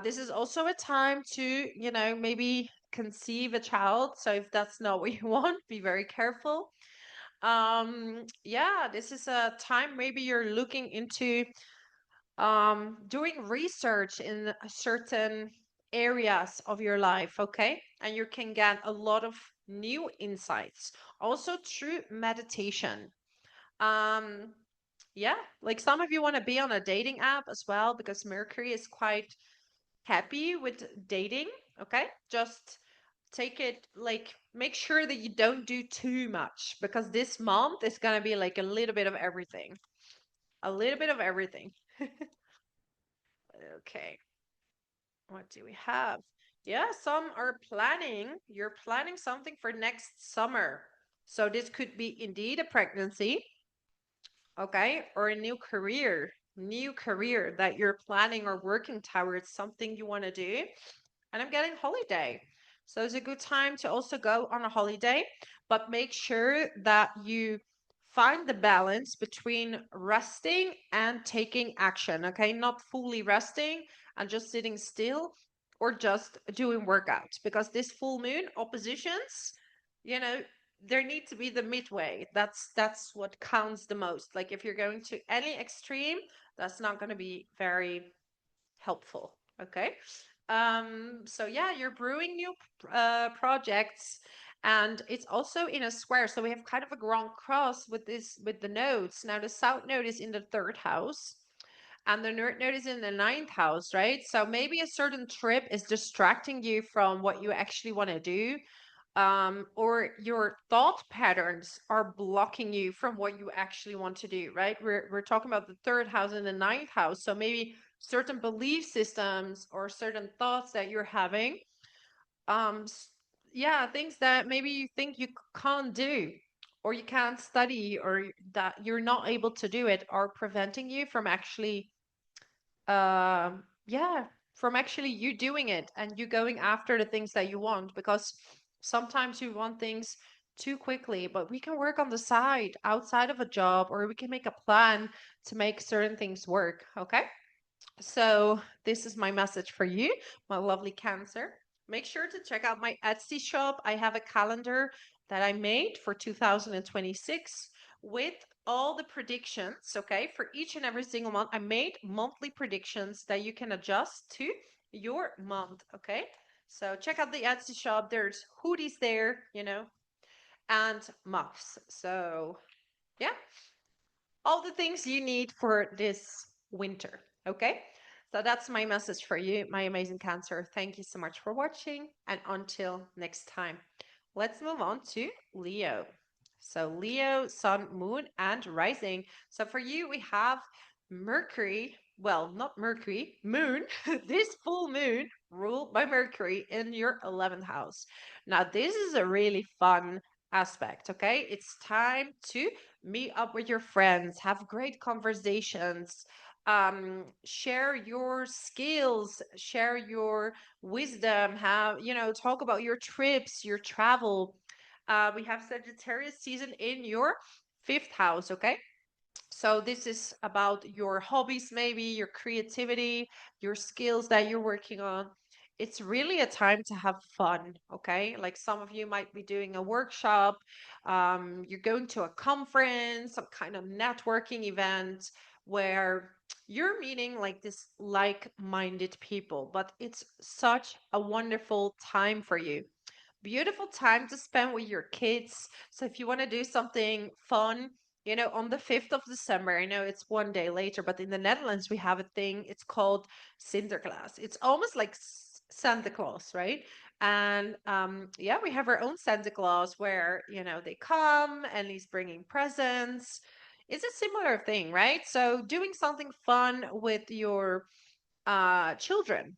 This is also a time to, maybe conceive a child. So if that's not what you want, be very careful. Yeah, this is a time maybe you're looking into doing research in certain areas of your life, okay? And you can get a lot of new insights. Also through meditation. Um, yeah, like some of you want to be on a dating app as well because Mercury is quite happy with dating, okay? Just take it like make sure that you don't do too much because this month is going to be like a little bit of everything. A little bit of everything. Okay. What do we have? Yeah, some are planning. You're planning something for next summer. So this could be indeed a pregnancy, okay, or a new career that you're planning or working towards, something you want to do. And I'm getting holiday. So it's a good time to also go on a holiday, but make sure that you find the balance between resting and taking action, okay? Not fully resting and just sitting still or just doing workouts because this full moon oppositions, you know, there need to be the midway. That's what counts the most. Like if you're going to any extreme, that's not going to be very helpful. Okay. So yeah, you're brewing new projects and it's also in a square. So we have kind of a grand cross with with the nodes. Now the south node is in the third house and the north node is in the ninth house, right? So maybe a certain trip is distracting you from what you actually want to do, or your thought patterns are blocking you from what you actually want to do, right? We're talking about the third house and the ninth house. So maybe certain belief systems or certain thoughts that you're having, um, s- yeah, things that maybe you think you can't do or you can't study or that you're not able to do it are preventing you from actually yeah, from actually you doing it and you going after the things that you want because sometimes you want things too quickly, but we can work on the side outside of a job or we can make a plan to make certain things work, okay? So this is my message for you, my lovely Cancer. Make sure to check out my Etsy shop. I have a calendar that I made for 2026 with all the predictions, okay? For each and every single month, I made monthly predictions that you can adjust to your month, okay? So check out the Etsy shop. There's hoodies there, and muffs. So yeah, all the things you need for this winter. Okay. So that's my message for you, my amazing Cancer. Thank you so much for watching. And until next time, let's move on to Leo. So, Leo, Sun, Moon, and Rising. So, for you, we have Mercury. Well, not Mercury, Moon. This full moon ruled by Mercury in your 11th house. Now, this is a really fun aspect. Okay. It's time to meet up with your friends, have great conversations, share your skills, share your wisdom, have, talk about your trips, your travel. We have Sagittarius season in your fifth house, okay? So this is about your hobbies, maybe your creativity, your skills that you're working on. It's really a time to have fun, okay? Like some of you might be doing a workshop, you're going to a conference, some kind of networking event where you're meeting like this like-minded people, but it's such a wonderful time for you. Beautiful time to spend with your kids. So if you want to do something fun, on the 5th of December, I know it's one day later, but in the Netherlands, we have a thing. It's called Sinterklaas. It's almost like Santa Claus, right? And yeah, we have our own Santa Claus where, they come and he's bringing presents. It's a similar thing, right? So doing something fun with your children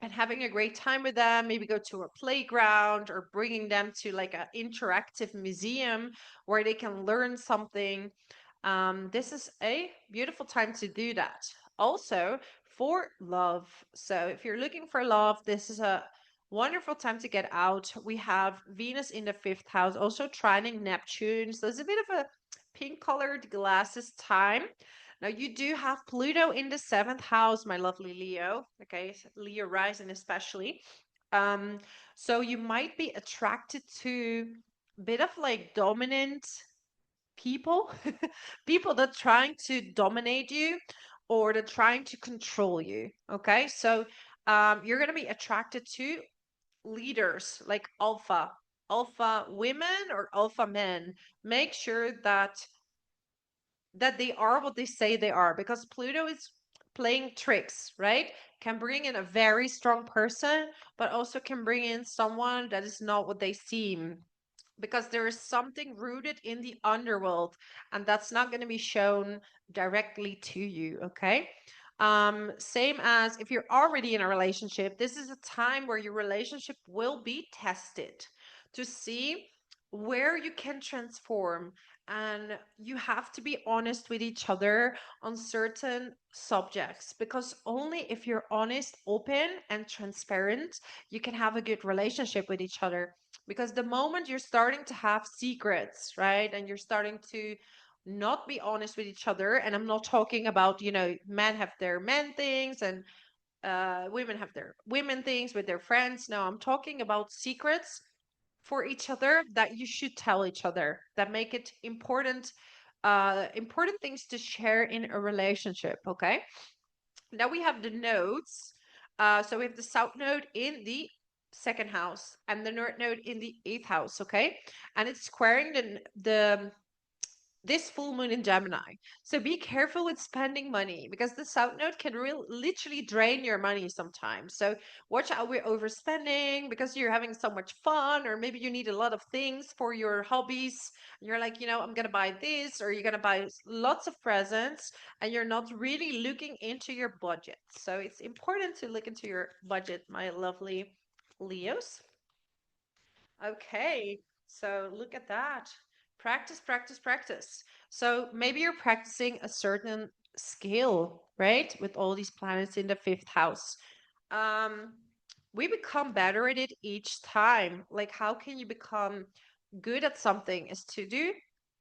and having a great time with them, maybe go to a playground or bringing them to like an interactive museum where they can learn something. This is a beautiful time to do that. Also, for love. So, if you're looking for love, this is a wonderful time to get out. We have Venus in the fifth house, also trining Neptune. So, it's a bit of a pink colored glasses time. Now, you do have Pluto in the seventh house, my lovely Leo. Okay, Leo rising especially. Um, so, you might be attracted to a bit of like dominant people, people that trying to dominate you or that trying to control you. Okay, so you're gonna be attracted to leaders like alpha women or alpha men. Make sure that they are what they say they are, because Pluto is playing tricks, right? Can bring in a very strong person, but also can bring in someone that is not what they seem, because there is something rooted in the underworld and that's not going to be shown directly to you. Okay, same as if you're already in a relationship, this is a time where your relationship will be tested to see where you can transform, and you have to be honest with each other on certain subjects, because only if you're honest, open and transparent, you can have a good relationship with each other. Because the moment you're starting to have secrets, right, and you're starting to not be honest with each other, and I'm not talking about, men have their men things and women have their women things with their friends. No, I'm talking about secrets for each other that you should tell each other, that make it important things to share in a relationship. Okay, now we have the nodes. So we have the south node in the second house and the north node in the eighth house. Okay, and it's squaring the this full moon in Gemini. So be careful with spending money, because the south node can literally drain your money sometimes. So watch out with overspending, because you're having so much fun, or maybe you need a lot of things for your hobbies. And you're like, I'm going to buy this, or you're going to buy lots of presents, and you're not really looking into your budget. So it's important to look into your budget, my lovely Leos. Okay, so look at that. Practice, practice, practice. So maybe you're practicing a certain skill, right? With all these planets in the fifth house. Um, we become better at it each time. Like, how can you become good at something? Is to do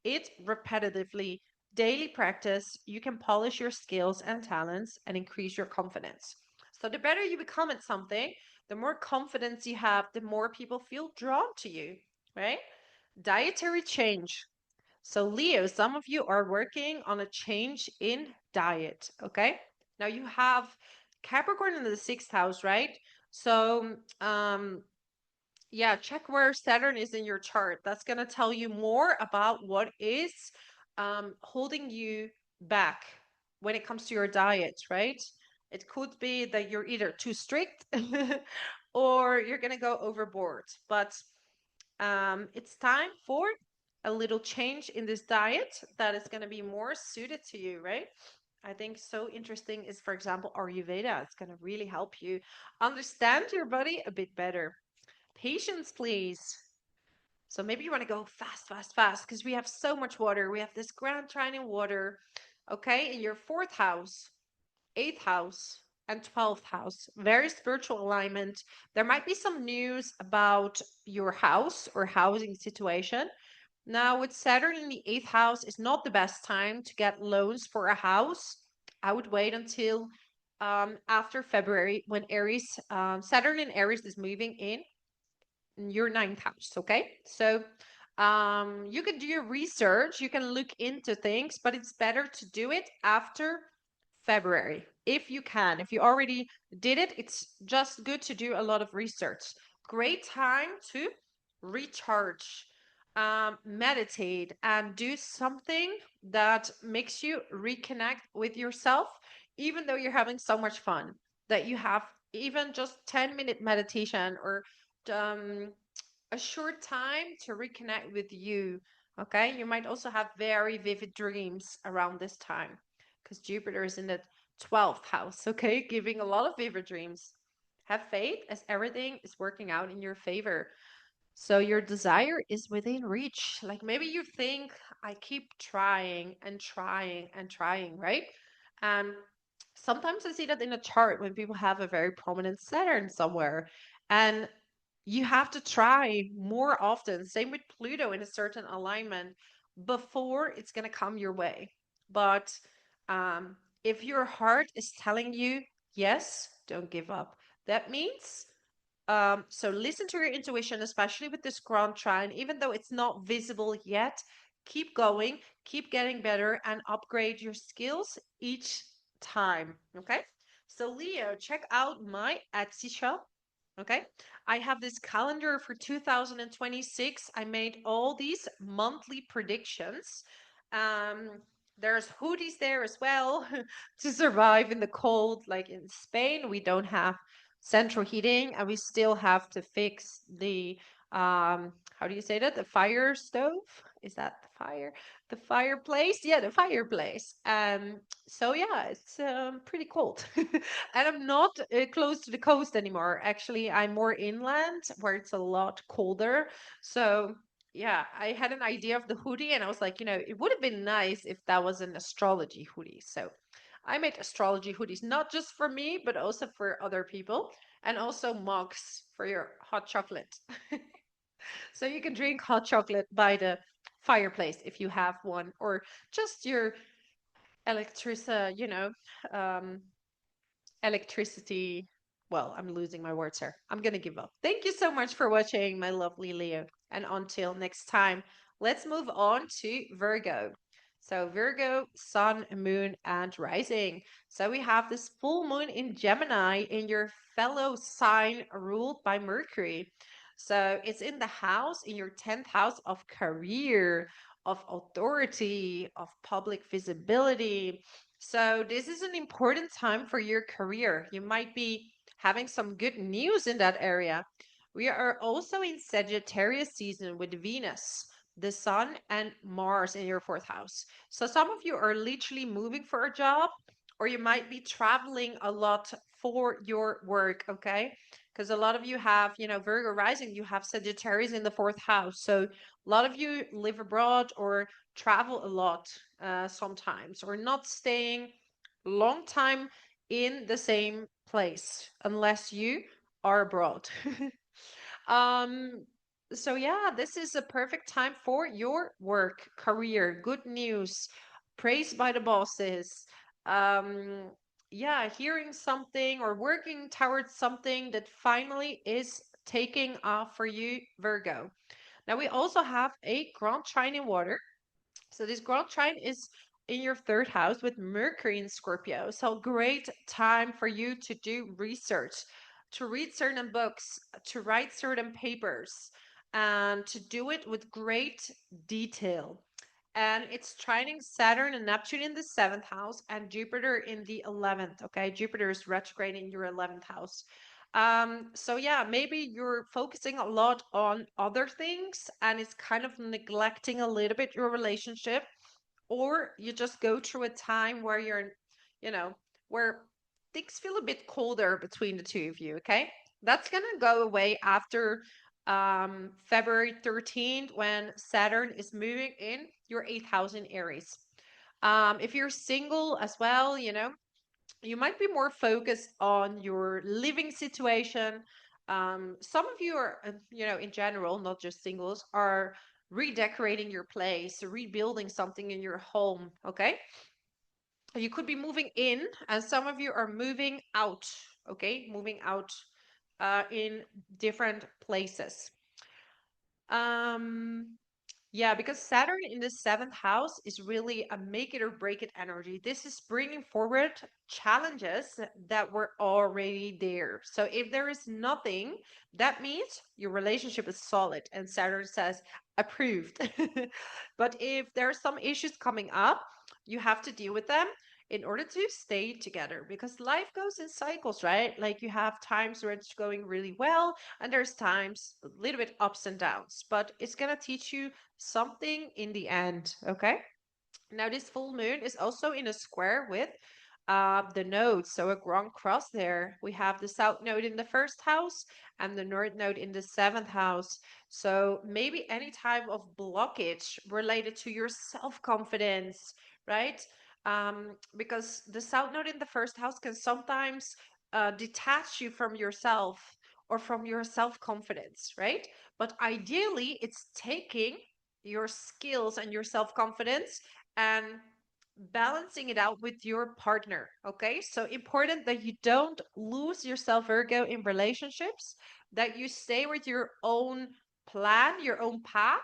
it repetitively. Daily practice, you can polish your skills and talents and increase your confidence. So, the better you become at something, the more confidence you have, the more people feel drawn to you, right? Dietary change. So, Leo, some of you are working on a change in diet, okay? Now you have Capricorn in the sixth house, right? So, yeah, check where Saturn is in your chart. That's going to tell you more about what is holding you back when it comes to your diet, right? It could be that you're either too strict or you're going to go overboard. But it's time for a little change in this diet that is going to be more suited to you, right? I think so interesting is, for example, Ayurveda. It's going to really help you understand your body a bit better. Patience, please. So maybe you want to go fast, fast, fast, because we have so much water. We have this Grand Trine in water, okay, in your fourth house, eighth house, and 12th house. Very spiritual alignment. There might be some news about your house or housing situation. Now, with Saturn in the eighth house, is not the best time to get loans for a house. I would wait until after February, when Saturn in Aries is moving in your ninth house. Okay, so you can do your research, you can look into things, but it's better to do it after February if you can. If you already did it, it's just good to do a lot of research. Great time to recharge, meditate, and do something that makes you reconnect with yourself, even though you're having so much fun. That you have even just 10-minute meditation, or um, a short time to reconnect with you. Okay, you might also have very vivid dreams around this time, because Jupiter is in the 12th house, okay, giving a lot of vivid dreams. Have faith as everything is working out in your favor. So your desire is within reach. Like maybe you think, I keep trying and trying and trying, right? And sometimes I see that in a chart when people have a very prominent Saturn somewhere. And you have to try more often. Same with Pluto in a certain alignment before it's going to come your way. But um, if your heart is telling you, yes, don't give up. That means so listen to your intuition, especially with this Grand Trine, even though it's not visible yet. Keep going, keep getting better, and upgrade your skills each time. Okay. So Leo, check out my Etsy shop. Okay. I have this calendar for 2026. I made all these monthly predictions. Um, there's hoodies there as well to survive in the cold. Like in Spain, we don't have central heating and we still have to fix the how do you say that, the fire stove, is that the fireplace, yeah, the fireplace. So yeah, it's pretty cold. And I'm not close to the coast anymore. Actually, I'm more inland where it's a lot colder. So yeah, I had an idea of the hoodie and I was like, it would have been nice if that was an astrology hoodie. So I made astrology hoodies, not just for me, but also for other people, and also mugs for your hot chocolate. So you can drink hot chocolate by the fireplace if you have one, or just your electric, um, electricity. Well, I'm losing my words here. I'm going to give up. Thank you so much for watching, my lovely Leo. And until next time, let's move on to Virgo. So, Virgo, sun, moon, and rising. So, we have this full moon in Gemini in your fellow sign ruled by Mercury. So, it's in the house, in your 10th house of career, of authority, of public visibility. So this is an important time for your career. You might be having some good news in that area. We are also in Sagittarius season with Venus, the Sun, and Mars in your fourth house. So some of you are literally moving for a job, or you might be traveling a lot for your work, okay? Because a lot of you have, Virgo rising, you have Sagittarius in the fourth house. So a lot of you live abroad or travel a lot sometimes, or not staying long time in the same place unless you are abroad. um, so yeah, this is a perfect time for your work, career, good news, praised by the bosses. Um, yeah, hearing something or working towards something that finally is taking off for you, Virgo. Now we also have a Grand Trine in water. So this Grand Trine is in your third house with Mercury in Scorpio. So great time for you to do research, to read certain books, to write certain papers, and to do it with great detail. And it's trining Saturn and Neptune in the seventh house and Jupiter in the 11th. Okay, Jupiter is retrograde in your 11th house. So yeah, maybe you're focusing a lot on other things and it's kind of neglecting a little bit your relationship, or you just go through a time where you know, where things feel a bit colder between the two of you, okay? That's gonna go away after February 13th when Saturn is moving in your eighth house in Aries. If you're single as well, you might be more focused on your living situation. Some of you are, in general, not just singles, are redecorating your place, rebuilding something in your home. Okay. You could be moving in, and some of you are moving out. Okay. Moving out in different places. Um, yeah, because Saturn in the seventh house is really a make it or break it energy. This is bringing forward challenges that were already there. So if there is nothing, that means your relationship is solid. And Saturn says approved. But if there are some issues coming up, you have to deal with them in order to stay together, because life goes in cycles, right? Like you have times where it's going really well and there's times a little bit ups and downs, but it's going to teach you something in the end. Okay. Now this full moon is also in a square with the nodes. So a grand cross there. We have the south node in the first house and the north node in the seventh house. So maybe any type of blockage related to your self-confidence, right? Because the south node in the first house can sometimes detach you from yourself or from your self-confidence, right? But ideally, it's taking your skills and your self-confidence and balancing it out with your partner. Okay, so important that you don't lose yourself, Virgo, in relationships, that you stay with your own plan, your own path,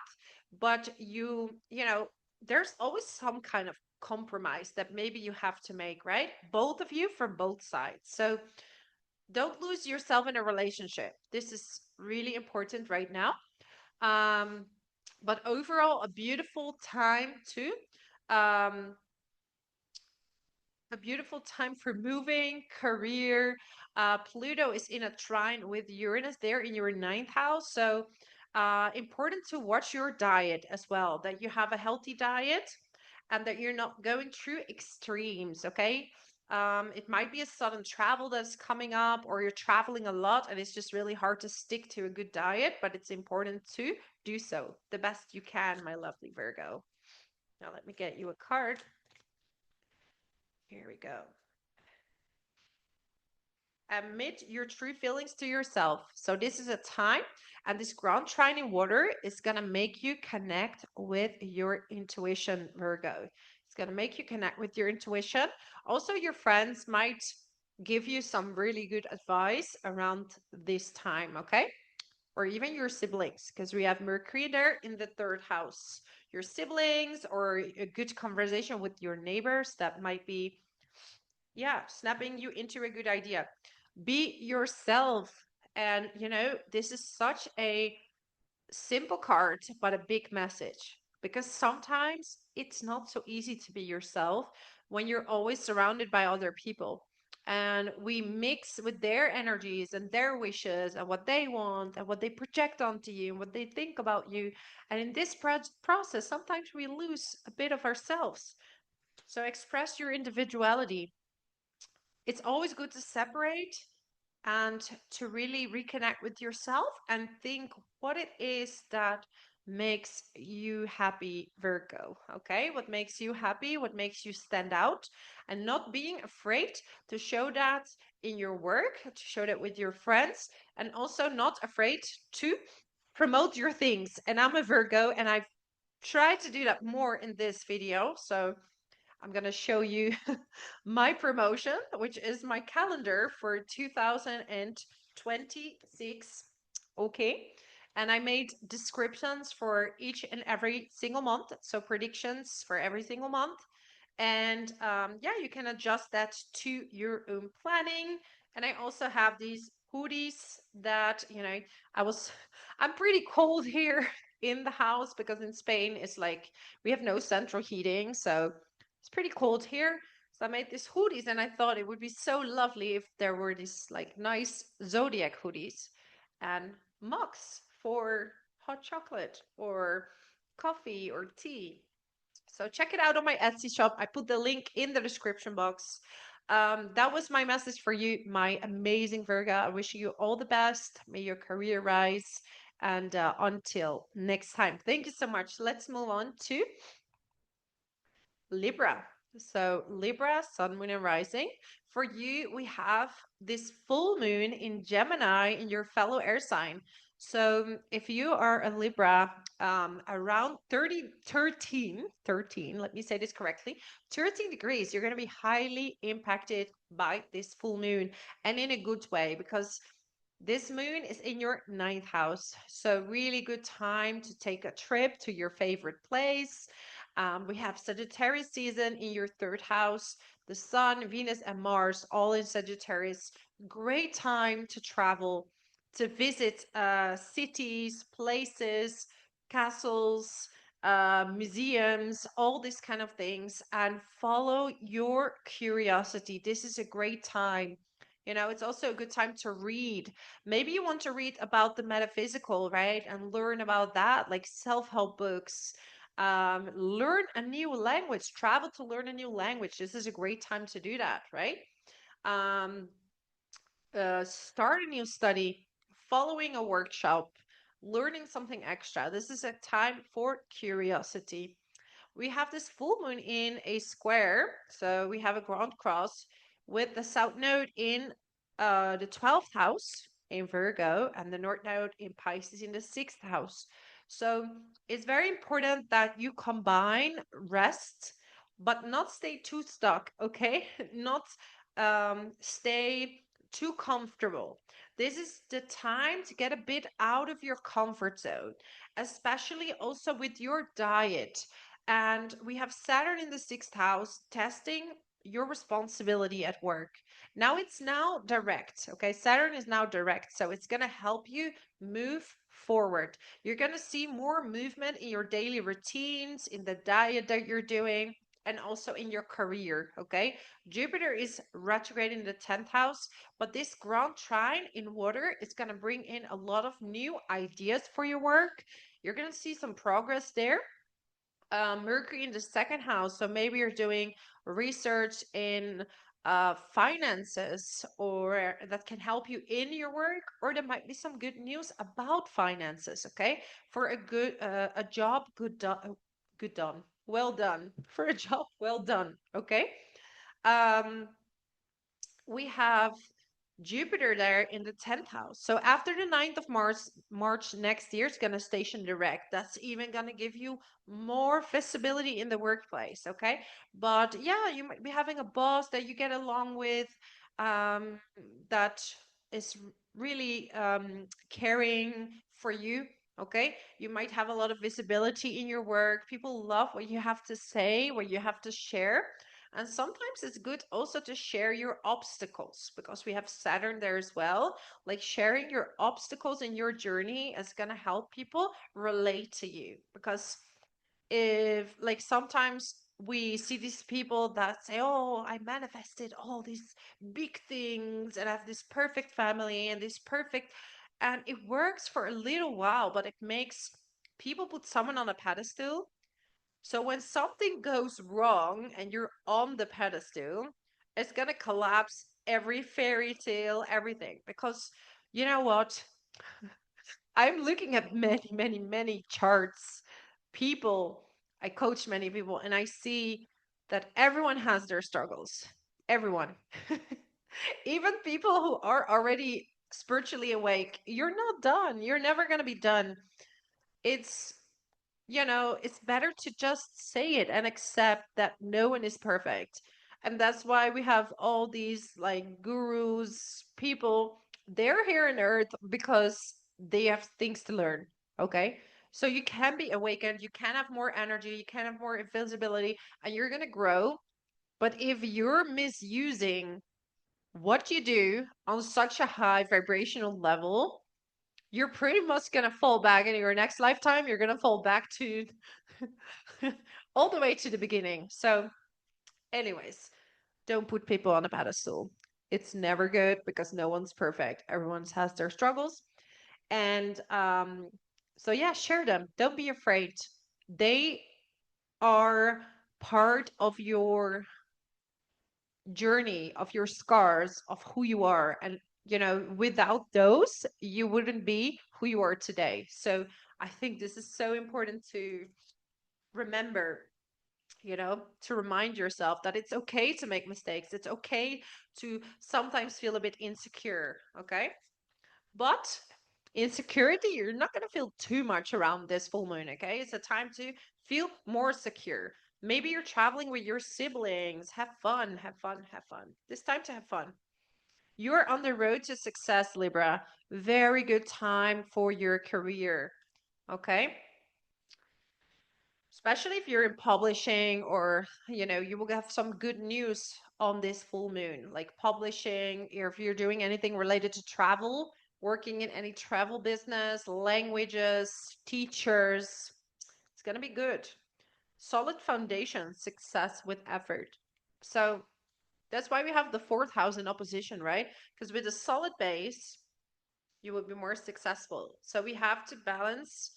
but you know, there's always some kind of compromise that maybe you have to make, right? Both of you from both sides. So don't lose yourself in a relationship. This is really important right now. Um, but overall, a beautiful time too. Um, a beautiful time for moving, career. Pluto is in a trine with Uranus there in your ninth house. So important to watch your diet as well, that you have a healthy diet and that you're not going through extremes, okay? It might be a sudden travel that's coming up, or you're traveling a lot and it's just really hard to stick to a good diet, but it's important to do so the best you can, my lovely Virgo. Now, let me get you a card. Here we go. Admit your true feelings to yourself. So this is a time, and this Grand Trine in water is going to make you connect with your intuition, Virgo. It's going to make you connect with your intuition. Also, your friends might give you some really good advice around this time, okay? Or even your siblings, because we have Mercury there in the third house. Your siblings, or a good conversation with your neighbors that might be, yeah, snapping you into a good idea. Be yourself. And, this is such a simple card, but a big message, because sometimes it's not so easy to be yourself when you're always surrounded by other people. And we mix with their energies and their wishes and what they want and what they project onto you and what they think about you. And in this process, sometimes we lose a bit of ourselves. So express your individuality. It's always good to separate and to really reconnect with yourself and think what it is that makes you happy, Virgo. Okay, what makes you happy, what makes you stand out, and not being afraid to show that in your work, to show that with your friends, and also not afraid to promote your things. And I'm a Virgo, and I've tried to do that more in this video. So I'm going to show you my promotion, which is my calendar for 2026. Okay. And I made descriptions for each and every single month. So predictions for every single month. And yeah, you can adjust that to your own planning. And I also have these hoodies that, I'm pretty cold here in the house because in Spain it's like we have no central heating. So it's pretty cold here. So I made these hoodies and I thought it would be so lovely if there were these like nice Zodiac hoodies and mugs for hot chocolate or coffee or tea. So check it out on my Etsy shop. I put the link in the description box. That was my message for you, my amazing Virgo. I wish you all the best. May your career rise. And until next time, thank you so much. Let's move on to Libra. So Libra, Sun, Moon, and Rising. For you, we have this full moon in Gemini in your fellow air sign. So if you are a Libra, around 13, let me say this correctly, 13 degrees, you're going to be highly impacted by this full moon, and in a good way, because this moon is in your ninth house. So really good time to take a trip to your favorite place. We have Sagittarius season in your third house, the Sun, Venus, and Mars all in Sagittarius. Great time to travel, to visit cities, places, castles, museums, all these kind of things, and follow your curiosity. This is a great time. It's also a good time to read. Maybe you want to read about the metaphysical, right? And learn about that, like self help books, Learn a new language, travel to learn a new language. This is a great time to do that, right? Um, start a new study, following a workshop, learning something extra. This is a time for curiosity. We have this full moon in a square. So we have a ground cross with the south node in the 12th house in Virgo and the north node in Pisces in the 6th house. So it's very important that you combine rest, but not stay too stuck, okay? Not stay too comfortable. This is the time to get a bit out of your comfort zone, especially also with your diet. And we have Saturn in the 6th house testing your responsibility at work. Now direct. Okay. Saturn is now direct. So it's going to help you move forward. You're going to see more movement in your daily routines, in the diet that you're doing, and also in your career. Okay. Jupiter is retrograde in the 10th house, but this Grand Trine in water is going to bring in a lot of new ideas for your work. You're going to see some progress there. Mercury in the 2nd house. So maybe you're doing research in finances, or that can help you in your work, or there might be some good news about finances. Okay, for a job good done, well done for a job well done. Okay, um, we have Jupiter there in the 10th house. So after the 9th of March next year, it's going to station direct. That's even going to give you more visibility in the workplace. Okay. But yeah, you might be having a boss that you get along with, um, that is really caring for you. Okay. You might have a lot of visibility in your work. People love what you have to say, what you have to share. And sometimes it's good also to share your obstacles, because we have Saturn there as well. Like, sharing your obstacles in your journey is going to help people relate to you. Because if, like, sometimes we see these people that say, oh, I manifested all these big things and I have this perfect family and this perfect, and it works for a little while, but it makes people put someone on a pedestal. So when something goes wrong and you're on the pedestal, it's going to collapse every fairy tale, everything. Because you know what? I'm looking at many, many, many charts. People, I coach many people, and I see that everyone has their struggles. Everyone. Even people who are already spiritually awake, you're not done. You're never going to be done. It's it's better to just say it and accept that no one is perfect. And that's why we have all these like gurus, people, they're here on earth because they have things to learn. Okay. So you can be awakened, you can have more energy, you can have more visibility, and you're going to grow. But if you're misusing what you do on such a high vibrational level, you're pretty much going to fall back in your next lifetime. You're going to fall back to all the way to the beginning. So, anyways, don't put people on a pedestal. It's never good because no one's perfect. Everyone has their struggles. And so, yeah, share them. Don't be afraid. They are part of your journey, of your scars, of who you are. And, without those, you wouldn't be who you are today. So I think this is so important to remember, to remind yourself that it's okay to make mistakes. It's okay to sometimes feel a bit insecure. Okay. But insecurity, you're not going to feel too much around this full moon. Okay. It's a time to feel more secure. Maybe you're traveling with your siblings. Have fun, have fun, have fun. It's time to have fun. You're on the road to success, Libra. Very good time for your career. Okay. Especially if you're in publishing, or you will have some good news on this full moon, like publishing, or if you're doing anything related to travel, working in any travel business, languages, teachers. It's going to be good. Solid foundation, success with effort. So that's why we have the 4th house in opposition, right? Because with a solid base, you will be more successful. So we have to balance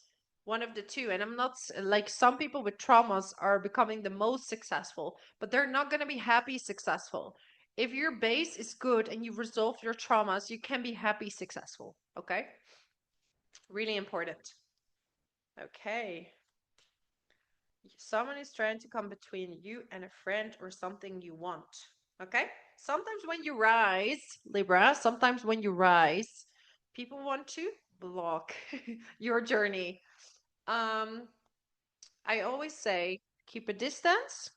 one of the two. And I'm not like, some people with traumas are becoming the most successful, but they're not going to be happy successful. If your base is good and you resolve your traumas, you can be happy successful. Okay, really important. Okay, someone is trying to come between you and a friend or something you want. Okay, sometimes when you rise, Libra, sometimes when you rise, people want to block your journey. um I always say, keep a distance,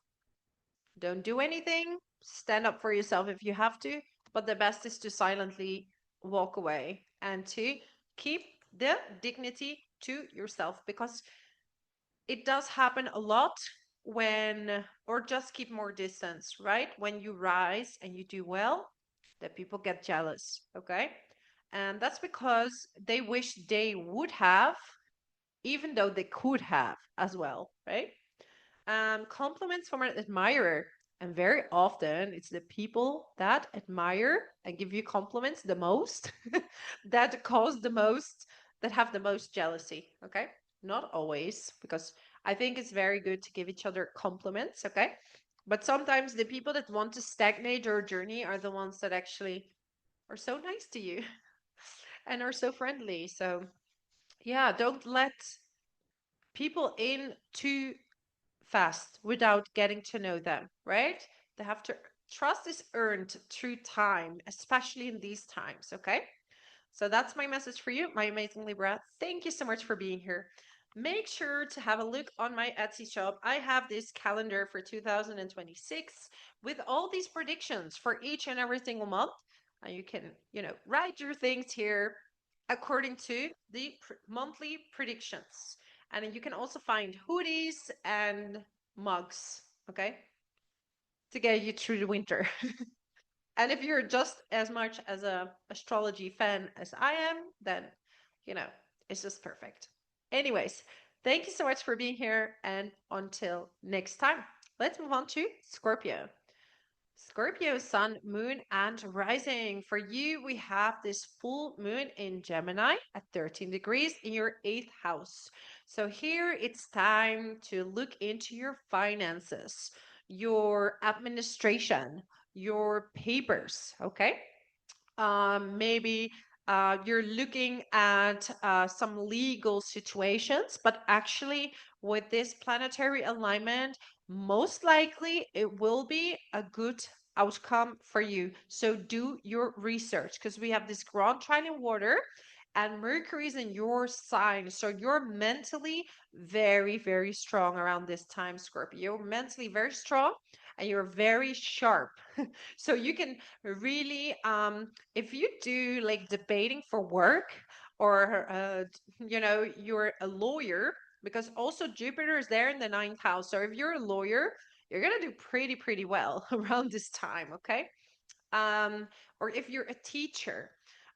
don't do anything, stand up for yourself if you have to, but the best is to silently walk away and to keep the dignity to yourself, because it does happen a lot when, or just keep more distance, right? When you rise and you do well, that people get jealous, okay? And that's because they wish they would have, even though they could have as well, right? Compliments from an admirer. And very often it's the people that admire and give you compliments the most that cause the most, that have the most jealousy. Okay. Not always, because I think it's very good to give each other compliments. Okay. But sometimes the people that want to stagnate your journey are the ones that actually are so nice to you and are so friendly. So, yeah, don't let people in too fast without getting to know them, right? They have to, trust is earned through time, especially in these times, okay? So that's my message for you, my amazing Libra. Thank you so much for being here. Make sure to have a look on my Etsy shop. I have this calendar for 2026 with all these predictions for each and every single month. And you can, write your things here according to the monthly predictions. And you can also find hoodies and mugs, okay, to get you through the winter. And if you're just as much as a astrology fan as I am, then you know it's just perfect. Anyways, thank you so much for being here, and until next time, let's move on to Scorpio. Scorpio, sun, moon, and rising. For you, we have this full moon in Gemini at 13 degrees in your eighth house. So here it's time to look into your finances, your administration, your papers. Okay. Maybe you're looking at some legal situations, but actually, with this planetary alignment, most likely it will be a good outcome for you. So do your research, because we have this Grand Trine in water and Mercury is in your sign. So you're mentally very, very strong around this time, Scorpio. You're mentally very strong and you're very sharp. So you can really, if you do like debating for work, or you're a lawyer, because also Jupiter is there in the ninth house. So if you're a lawyer, you're gonna do pretty well around this time. Okay. Or if you're a teacher,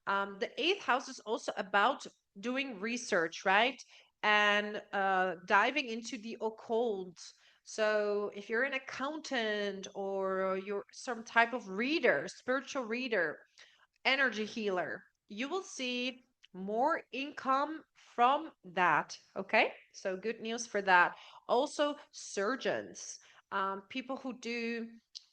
the eighth house is also about doing research, right? And diving into the occult. So if you're an accountant, or you're some type of reader, spiritual reader, energy healer, you will see more income from that. Okay, so good news for that. Also, surgeons, people who do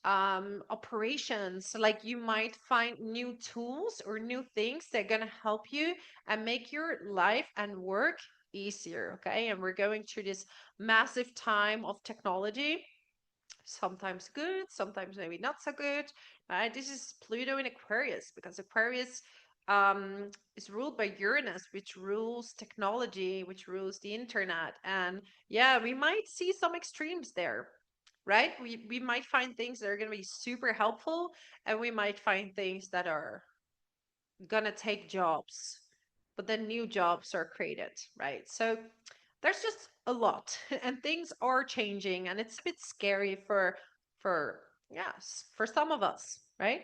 operations, like you might find new tools or new things that are going to help you and make your life and work easier. Okay, and we're going through this massive time of technology, sometimes good, sometimes maybe not so good. Right? This is Pluto in Aquarius, because Aquarius is ruled by Uranus, which rules technology, which rules the internet. And yeah, we might see some extremes there, right? We might find things that are going to be super helpful, and we might find things that are gonna take jobs, but then new jobs are created, right? So there's just a lot, and things are changing, and it's a bit scary for yes, for some of us, right?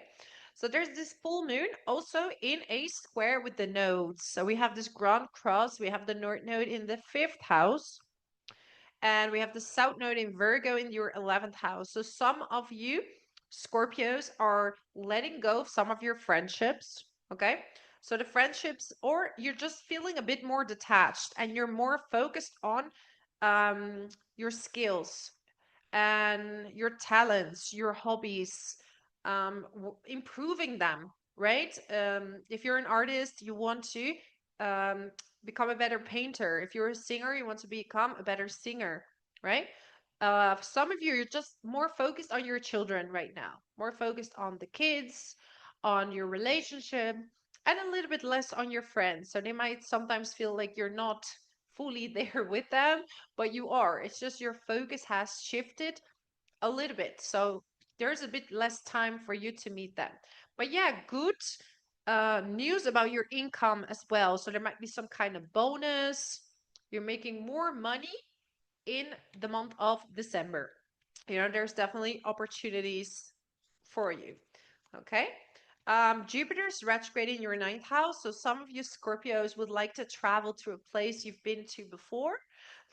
So there's this full moon also in a square with the nodes. So we have this grand cross, we have the north node in the fifth house, and we have the south node in Virgo in your 11th house. So some of you Scorpios are letting go of some of your friendships, okay? So the friendships, or you're just feeling a bit more detached and you're more focused on your skills and your talents, your hobbies, improving them, right? If you're an artist, you want to um, become a better painter. If you're a singer, you want to become a better singer, right? Some of you, you're just more focused on your children right now, more focused on the kids, on your relationship, and a little bit less on your friends. So they might sometimes feel like you're not fully there with them, but you are. It's just your focus has shifted a little bit. So there's a bit less time for you to meet them. But yeah, good news about your income as well. So there might be some kind of bonus. You're making more money in the month of December. You know, there's definitely opportunities for you. Okay. Jupiter's retrograde in your ninth house. So some of you Scorpios would like to travel to a place you've been to before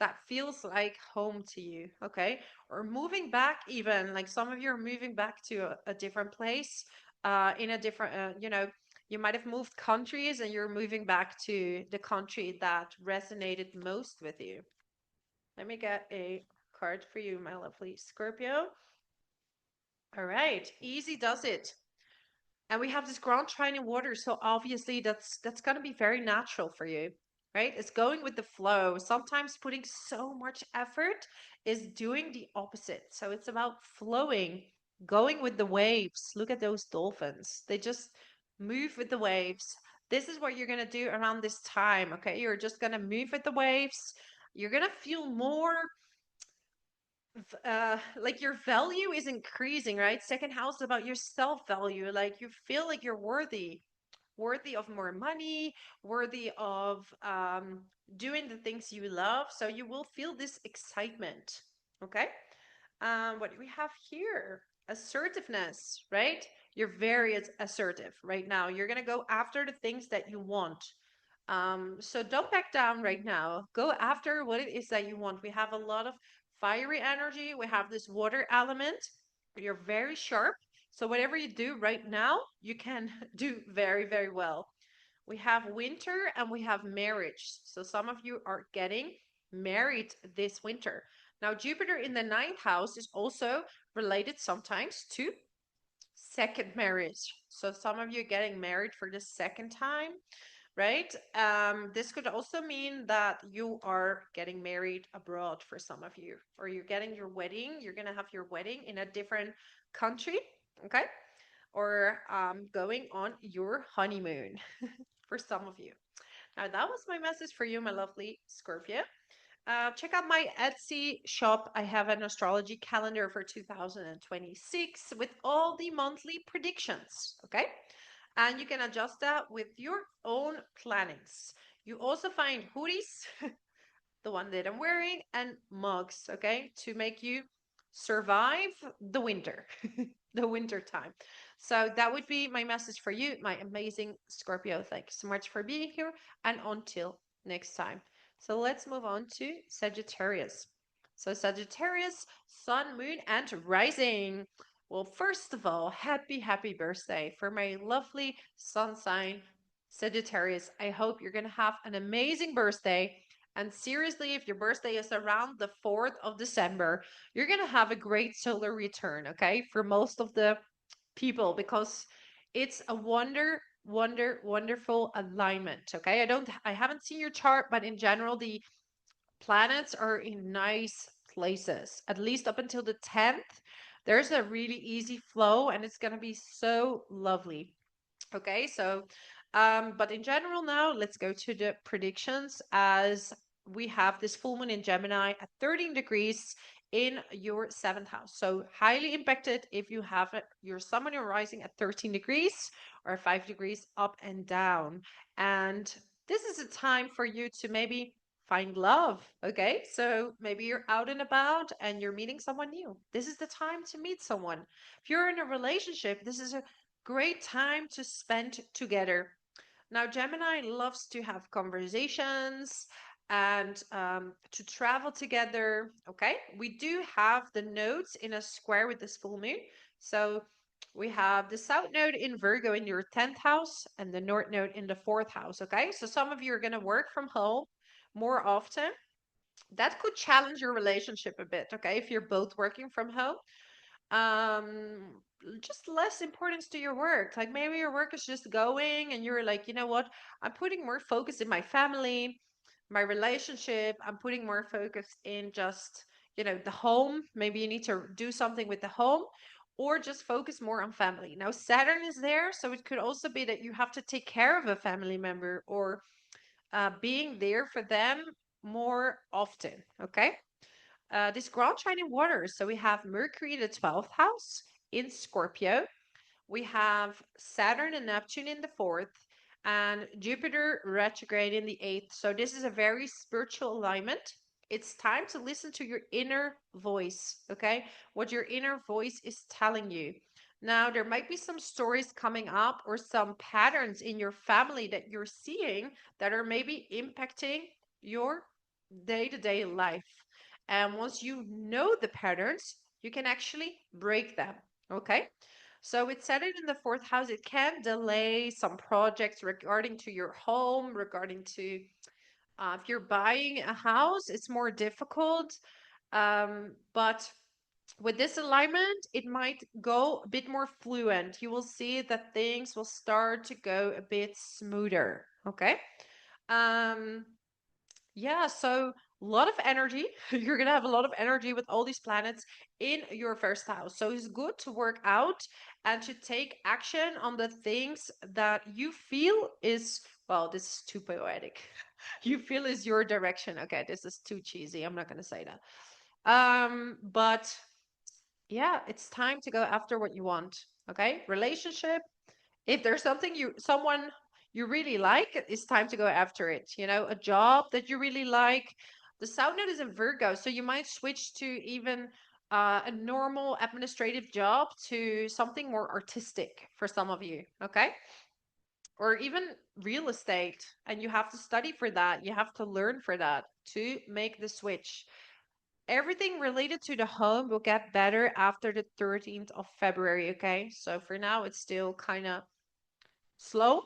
that feels like home to you. Okay. Or moving back, even like some of you are moving back to a different place, in a different, you might have moved countries and you're moving back to the country that resonated most with you. Let me get a card for you, my lovely Scorpio. All right. Easy does it. And we have this Grand Trine in water, so obviously that's going to be very natural for you, right? It's going with the flow. Sometimes putting so much effort is doing the opposite. So it's about flowing, going with the waves. Look at those dolphins. They just move with the waves. This is what you're going to do around this time, okay? You're just going to move with the waves. You're going to feel more like your value is increasing, right? Second house is about your self value. Like you feel like you're worthy of more money, worthy of doing the things you love. So you will feel this excitement. Okay. What do we have here? Assertiveness, right? You're very assertive right now. You're going to go after the things that you want. So don't back down right now. Go after what it is that you want. We have a lot of fiery energy. We have this water element. You're very sharp. So whatever you do right now, you can do very, very well. We have winter and we have marriage. So some of you are getting married this winter. Now, Jupiter in the ninth house is also related sometimes to second marriage. So some of you are getting married for the second time, right? This could also mean that you are getting married abroad for some of you, or you're getting your wedding. You're going to have your wedding in a different country, okay? Or going on your honeymoon for some of you. Now, that was my message for you, my lovely Scorpio. Check out my Etsy shop. I have an astrology calendar for 2026 with all the monthly predictions. Okay. And you can adjust that with your own plannings. You also find hoodies, the one that I'm wearing, and mugs, okay, to make you survive the winter, the winter time. So that would be my message for you, my amazing Scorpio. Thank you so much for being here, and until next time. So let's move on to Sagittarius. So Sagittarius, sun, moon, and rising. Well, first of all, happy birthday for my lovely sun sign, Sagittarius. I hope you're going to have an amazing birthday. And seriously, if your birthday is around the 4th of December, you're going to have a great solar return, okay, for most of the people, because it's a wonderful alignment, okay? I haven't seen your chart, but in general, the planets are in nice places, at least up until the 10th. There's a really easy flow, and it's going to be so lovely. Okay, so, but in general now, let's go to the predictions as we have this full moon in Gemini at 13 degrees in your seventh house. So highly impacted if you have your sun and your rising at 13 degrees or 5 degrees up and down. And this is a time for you to maybe find love. Okay, so maybe you're out and about and you're meeting someone new. This is the time to meet someone. If you're in a relationship, this is a great time to spend together. Now, Gemini loves to have conversations and to travel together. Okay, we do have the nodes in a square with this full moon. So We have the South Node in Virgo in your 10th house and the North Node in the 4th house. Okay, so some of you are going to work from home more often. That could challenge your relationship a bit. Okay, if you're both working from home, just less importance to your work. Like maybe your work is just going and you're like, you know what, I'm putting more focus in my family, my relationship. I'm putting more focus in just, the home. Maybe you need to do something with the home, or just focus more on family. Now Saturn is there, so it could also be that you have to take care of a family member, or being there for them more often. Okay, this Grand Trine in water. So we have Mercury in the 12th house in Scorpio. We have Saturn and Neptune in the 4th, and Jupiter retrograde in the 8th. So this is a very spiritual alignment. It's time to listen to your inner voice, okay? What your inner voice is telling you. Now, there might be some stories coming up or some patterns in your family that you're seeing that are maybe impacting your day to day life. And once you know the patterns, you can actually break them, okay? So with Saturn in the 4th house, it can delay some projects regarding to your home, regarding to if you're buying a house, it's more difficult. But with this alignment, it might go a bit more fluent. You will see that things will start to go a bit smoother. Okay. Um, yeah, so a lot of energy. You're gonna have a lot of energy with all these planets in your first house. So it's good to work out and to take action on the things that you feel is, well, this is too poetic. You feel is your direction. Okay, this is too cheesy. I'm not gonna say that. But yeah, it's time to go after what you want. Okay, relationship, if there's someone you really like, it's time to go after it. A job that you really like. The South Node is in Virgo, so you might switch to even a normal administrative job to something more artistic for some of you. Okay, or even real estate, and you have to study for that. You have to learn for that to make the switch. Everything related to the home will get better after the 13th of February. Okay, so for now it's still kind of slow,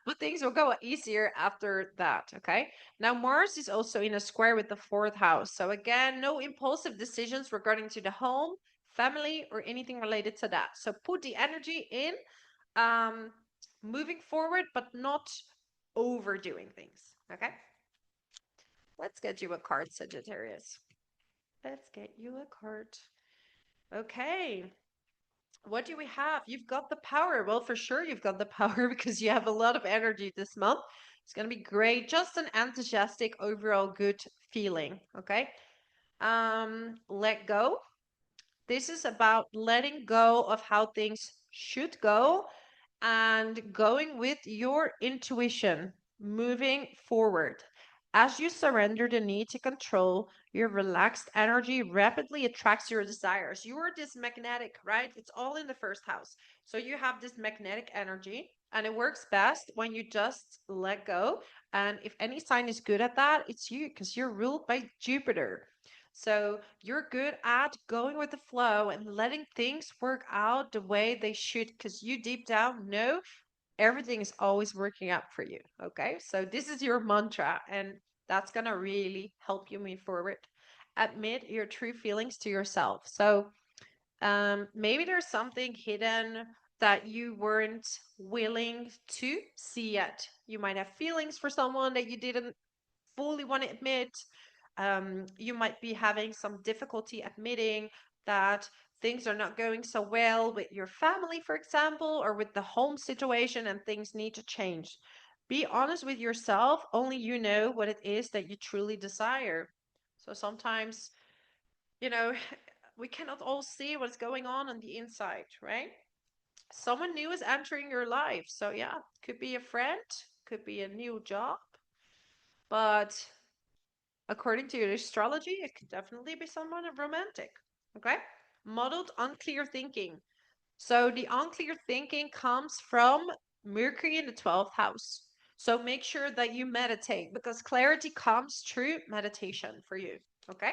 but things will go easier after that. Okay, now Mars is also in a square with the 4th house, so again, no impulsive decisions regarding to the home, family, or anything related to that. So put the energy in um moving forward, but not overdoing things. Okay, let's get you a card, Sagittarius. Let's get you a card. Okay, what do we have? You've got the power. Well, for sure you've got the power because you have a lot of energy this month. It's going to be great. Just an enthusiastic, overall good feeling. Okay. Let go. This is about letting go of how things should go and going with your intuition, moving forward. As you surrender the need to control, your relaxed energy rapidly attracts your desires. You are this magnetic, right? It's all in the first house. So you have this magnetic energy, and it works best when you just let go. And if any sign is good at that, it's you, because you're ruled by Jupiter. So you're good at going with the flow and letting things work out the way they should, because you deep down know everything is always working out for you. Okay. So this is your mantra, and that's going to really help you move forward. Admit your true feelings to yourself. So maybe there's something hidden that you weren't willing to see yet. You might have feelings for someone that you didn't fully want to admit. You might be having some difficulty admitting that things are not going so well with your family, for example, or with the home situation, and things need to change. Be honest with yourself. Only you know what it is that you truly desire. So sometimes, you know, we cannot all see what's going on the inside, right? Someone new is entering your life. So, yeah, could be a friend, could be a new job, but according to your astrology, it could definitely be someone romantic. Okay? Modeled unclear thinking. So the unclear thinking comes from Mercury in the 12th house. So make sure that you meditate, because clarity comes through meditation for you. Okay?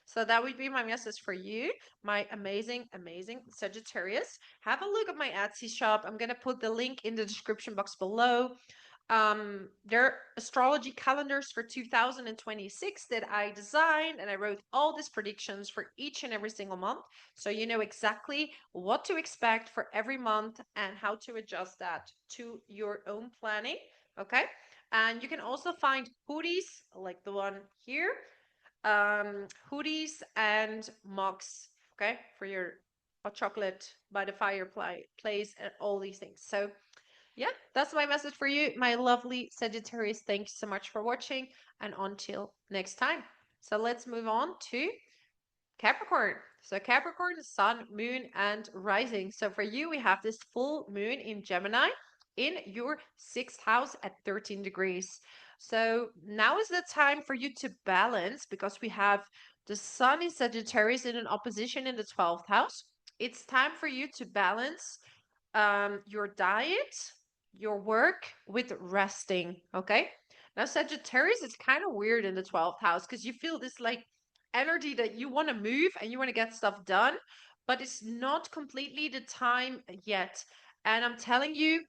So that would be my message for you, my amazing, amazing Sagittarius. Have a look at my Etsy shop. I'm going to put the link in the description box below. There are astrology calendars for 2026 that I designed, and I wrote all these predictions for each and every single month. So you know exactly what to expect for every month and how to adjust that to your own planning. Okay. And you can also find hoodies like the one here, hoodies and mugs, okay, for your hot chocolate by the fireplace and all these things. So yeah, that's my message for you, my lovely Sagittarius. Thank you so much for watching, and until next time. So let's move on to Capricorn. So Capricorn, Sun, Moon, and Rising. So for you, we have this full moon in Gemini in your sixth house at 13 degrees. So now is the time for you to balance, because we have the Sun in Sagittarius in an opposition in the 12th house. It's time for you to balance your diet, your work with resting. Okay. Now, Sagittarius is kind of weird in the 12th house because you feel this like energy that you want to move and you want to get stuff done, but it's not completely the time yet. And I'm telling you,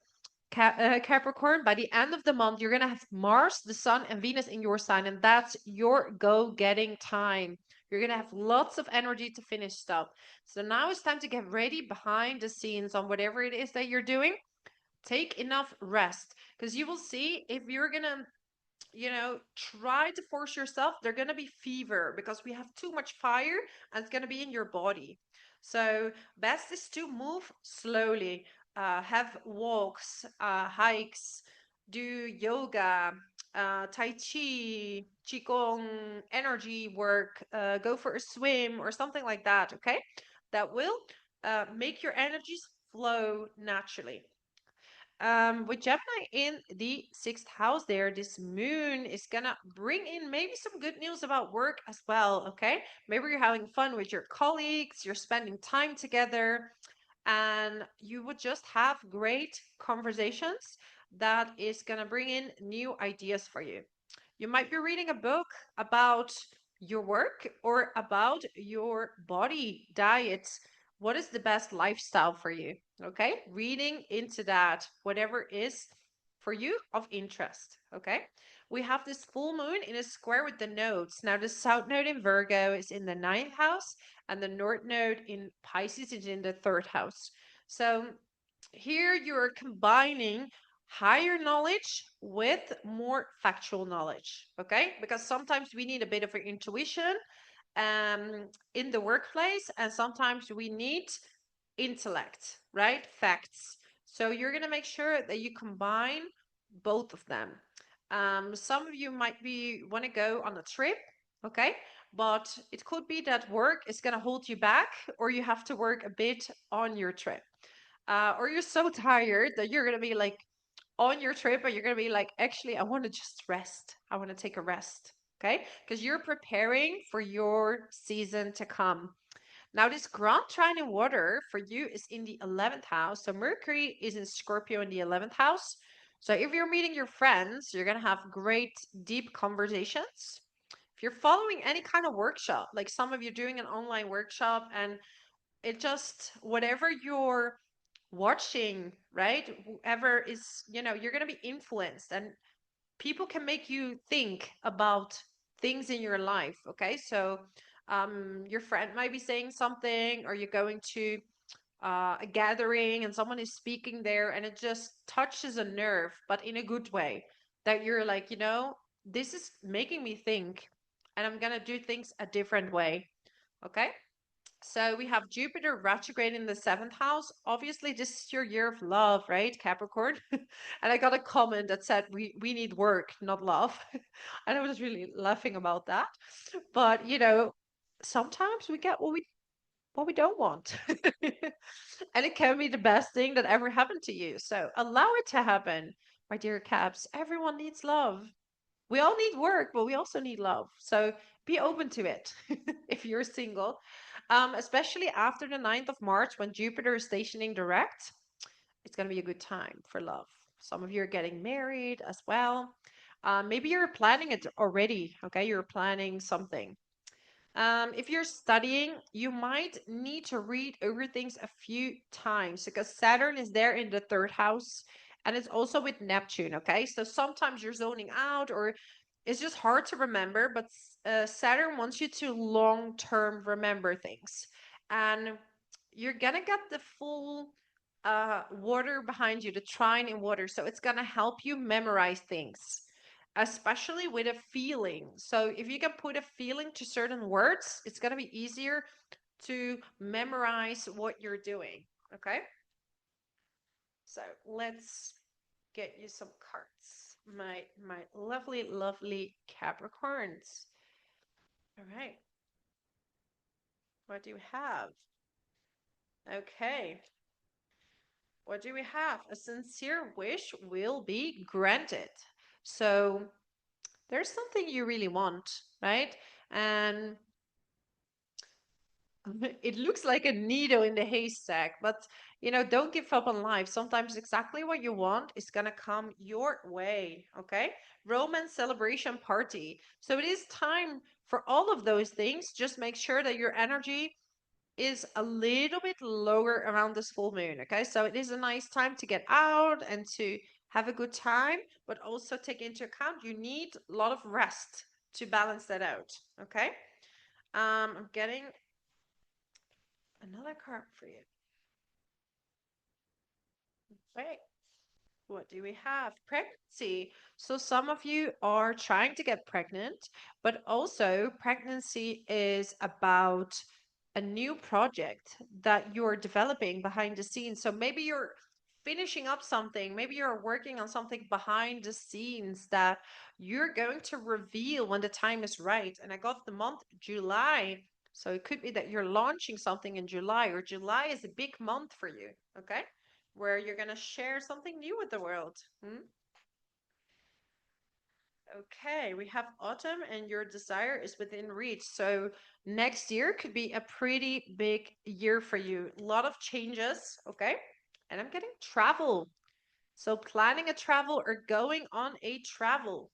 Capricorn, by the end of the month, you're going to have Mars, the Sun, and Venus in your sign, and that's your go getting time. You're going to have lots of energy to finish stuff. So now it's time to get ready behind the scenes on whatever it is that you're doing. Take enough rest, because you will see if you're going to try to force yourself, they're going to be fever because we have too much fire and it's going to be in your body. So best is to move slowly, have walks, hikes, do yoga, tai chi, qigong, energy work, go for a swim or something like that. Okay, that will make your energies flow naturally. With Gemini in the sixth house there, this moon is gonna bring in maybe some good news about work as well. Okay, maybe you're having fun with your colleagues, you're spending time together, and you would just have great conversations that is gonna bring in new ideas for you. You might be reading a book about your work or about your body diet. What is the best lifestyle for you? Okay, reading into that, whatever is for you of interest. Okay, we have this full moon in a square with the nodes. Now, the south node in Virgo is in the ninth house, and the north node in Pisces is in the third house. So, here you're combining higher knowledge with more factual knowledge, okay? Because sometimes we need a bit of an intuition in the workplace, and sometimes we need intellect, right? Facts. So you're going to make sure that you combine both of them. Some of you might be want to go on a trip, okay? But it could be that work is going to hold you back, or you have to work a bit on your trip, or you're so tired that you're going to be like on your trip and you're going to be like, actually, I want to just rest. I want to take a rest. Okay. Because you're preparing for your season to come. Now, this Grand Trine in water for you is in the 11th house. So Mercury is in Scorpio in the 11th house. So if you're meeting your friends, you're going to have great, deep conversations. If you're following any kind of workshop, like some of you doing an online workshop, and it just, whatever you're watching, right? Whoever is, you're going to be influenced, and people can make you think about things in your life. Okay. So, your friend might be saying something, or you're going to a gathering and someone is speaking there, and it just touches a nerve, but in a good way, that you're like, this is making me think, and I'm going to do things a different way. Okay. So we have Jupiter retrograde in the seventh house. Obviously, this is your year of love, right, Capricorn? And I got a comment that said we need work, not love. And I was really laughing about that. But sometimes we get what we don't want. And it can be the best thing that ever happened to you. So allow it to happen, my dear Caps. Everyone needs love. We all need work, but we also need love. So be open to it if you're single, especially after the 9th of March when Jupiter is stationing direct. It's going to be a good time for love. Some of you are getting married as well. Maybe you're planning it already. Okay, you're planning something. If you're studying, you might need to read over things a few times because Saturn is there in the third house and it's also with Neptune. Okay. So sometimes you're zoning out or it's just hard to remember, but Saturn wants you to long term remember things. And you're going to get the full water behind you, the trine in water. So it's going to help you memorize things, especially with a feeling. So if you can put a feeling to certain words, it's going to be easier to memorize what you're doing. Okay. So let's get you some cards. My lovely, lovely Capricorns. All right. What do you have? Okay. What do we have? A sincere wish will be granted. So there's something you really want, right? And it looks like a needle in the haystack, but don't give up on life. Sometimes exactly what you want is gonna come your way. Okay. Romance celebration party. So it is time for all of those things. Just make sure that your energy is a little bit lower around this full moon. Okay. So it is a nice time to get out and to have a good time, but also take into account you need a lot of rest to balance that out. Okay. I'm getting another card for you. Right. What do we have? Pregnancy. So some of you are trying to get pregnant, but also pregnancy is about a new project that you're developing behind the scenes. So maybe you're finishing up something, maybe you're working on something behind the scenes that you're going to reveal when the time is right. And I got the month July. So it could be that you're launching something in July, or July is a big month for you. Okay. Where you're going to share something new with the world. Okay, we have autumn and your desire is within reach. So next year could be a pretty big year for you. A lot of changes, okay? And I'm getting travel. So planning a travel or going on a travel.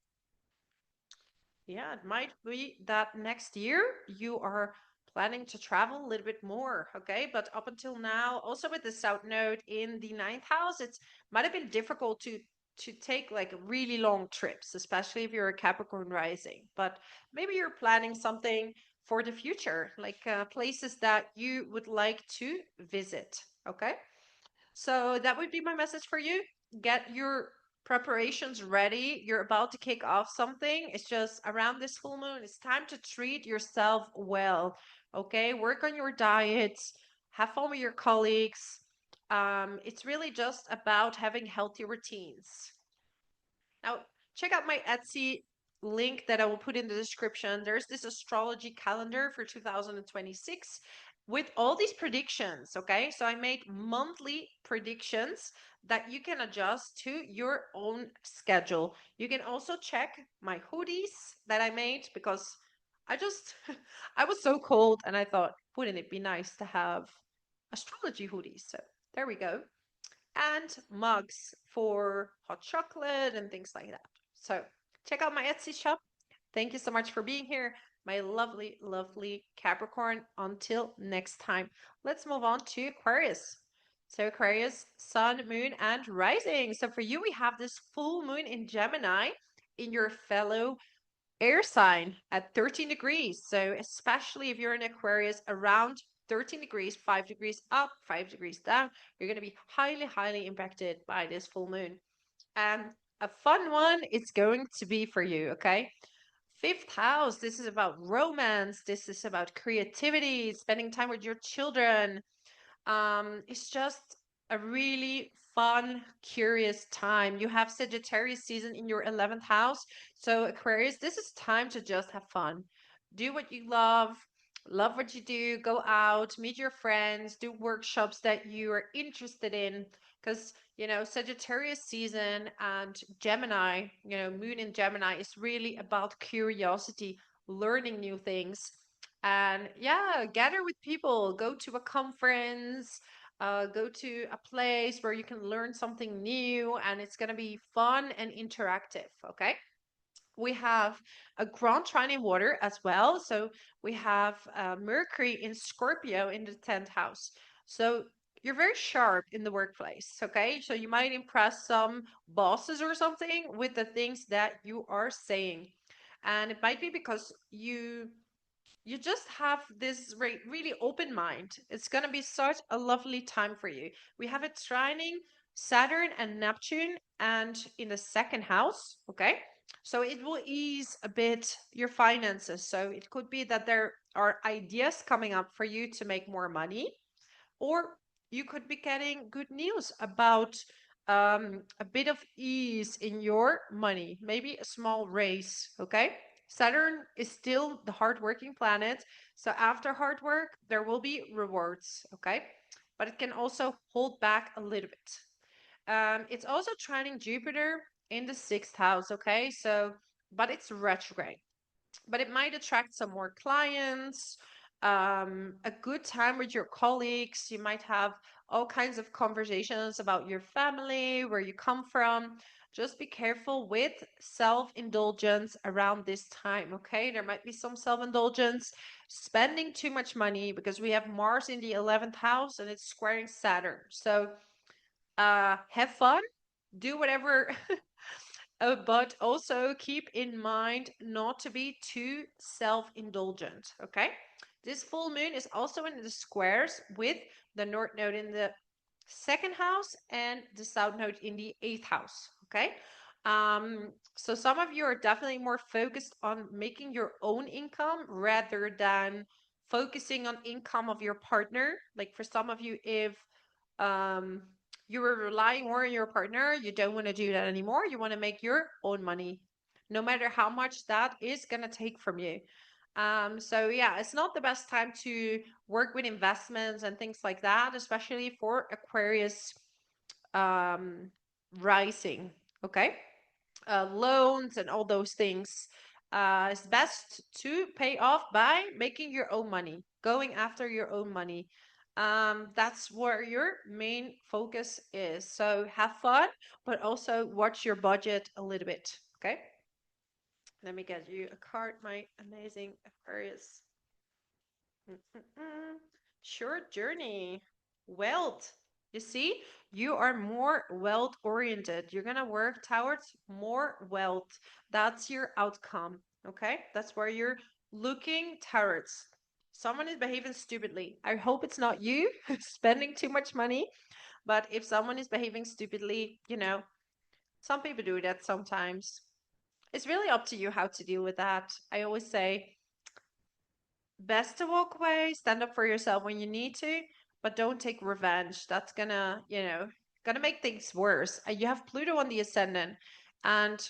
Yeah, it might be that next year you are planning to travel a little bit more, okay? But up until now, also with the South Node in the ninth house, it might have been difficult to take like really long trips, especially if you're a Capricorn rising. But maybe you're planning something for the future, like places that you would like to visit, okay? So that would be my message for you. Get your preparations ready. You're about to kick off something. It's just around this full moon. It's time to treat yourself well. Okay. Work on your diet. Have fun with your colleagues. It's really just about having healthy routines. Now, check out my Etsy link that I will put in the description. There's this astrology calendar for 2026 with all these predictions. Okay. So I made monthly predictions that you can adjust to your own schedule. You can also check my hoodies that I made because I just, I was so cold and I thought, wouldn't it be nice to have astrology hoodies? So there we go, and mugs for hot chocolate and things like that. So check out my Etsy shop. Thank you so much for being here, my lovely, lovely Capricorn. Until next time, let's move on to Aquarius. So Aquarius, sun, moon, and rising. So for you, we have this full moon in Gemini in your fellow air sign at 13 degrees. So especially if you're in Aquarius around 13 degrees, 5 degrees up, 5 degrees down, you're going to be highly, highly impacted by this full moon. And a fun one it's going to be for you, okay? Fifth house, this is about romance. This is about creativity, spending time with your children. It's just a really fun, curious time. You have Sagittarius season in your 11th house. So, Aquarius, this is time to just have fun. Do what you love what you do, go out, meet your friends, do workshops that you are interested in. Because, Sagittarius season and Gemini, moon in Gemini is really about curiosity, learning new things, and yeah, gather with people, go to a conference, go to a place where you can learn something new, and it's going to be fun and interactive. Okay. We have a Grand Trine in water as well. So we have Mercury in Scorpio in the 10th house. So you're very sharp in the workplace. Okay. So you might impress some bosses or something with the things that you are saying. And it might be because you just have this really open mind. It's going to be such a lovely time for you. We have it trining Saturn and Neptune and in the second house. Okay. So it will ease a bit your finances. So it could be that there are ideas coming up for you to make more money, or you could be getting good news about a bit of ease in your money, maybe a small raise. Okay. Saturn is still the hardworking planet. So after hard work, there will be rewards. Okay. But it can also hold back a little bit. It's also trining Jupiter in the sixth house. Okay. So, but it's retrograde, but it might attract some more clients, a good time with your colleagues. You might have all kinds of conversations about your family, where you come from. Just be careful with self-indulgence around this time. Okay, there might be some self-indulgence, spending too much money, because we have Mars in the 11th house and it's squaring Saturn. So have fun, do whatever. But also keep in mind not to be too self-indulgent. Okay. This full moon is also in the squares with the North Node in the second house and the South Node in the eighth house. Okay. So some of you are definitely more focused on making your own income rather than focusing on income of your partner. Like for some of you, if um you were relying more on your partner, you don't want to do that anymore. You want to make your own money, no matter how much that is going to take from you. So yeah, it's not the best time to work with investments and things like that, especially for Aquarius um rising. Okay. Loans and all those things. It's best to pay off by making your own money, going after your own money. That's where your main focus is. So have fun, but also watch your budget a little bit. Okay. Let me get you a card, my amazing Aquarius. Mm-mm-mm. Short journey. Wealth. You see, you are more wealth oriented. You're going to work towards more wealth. That's your outcome. Okay. That's where you're looking towards. Someone is behaving stupidly. I hope it's not you spending too much money. But if someone is behaving stupidly, some people do that sometimes. It's really up to you how to deal with that. I always say, best to walk away, stand up for yourself when you need to, but don't take revenge. That's gonna make things worse. You have Pluto on the ascendant, and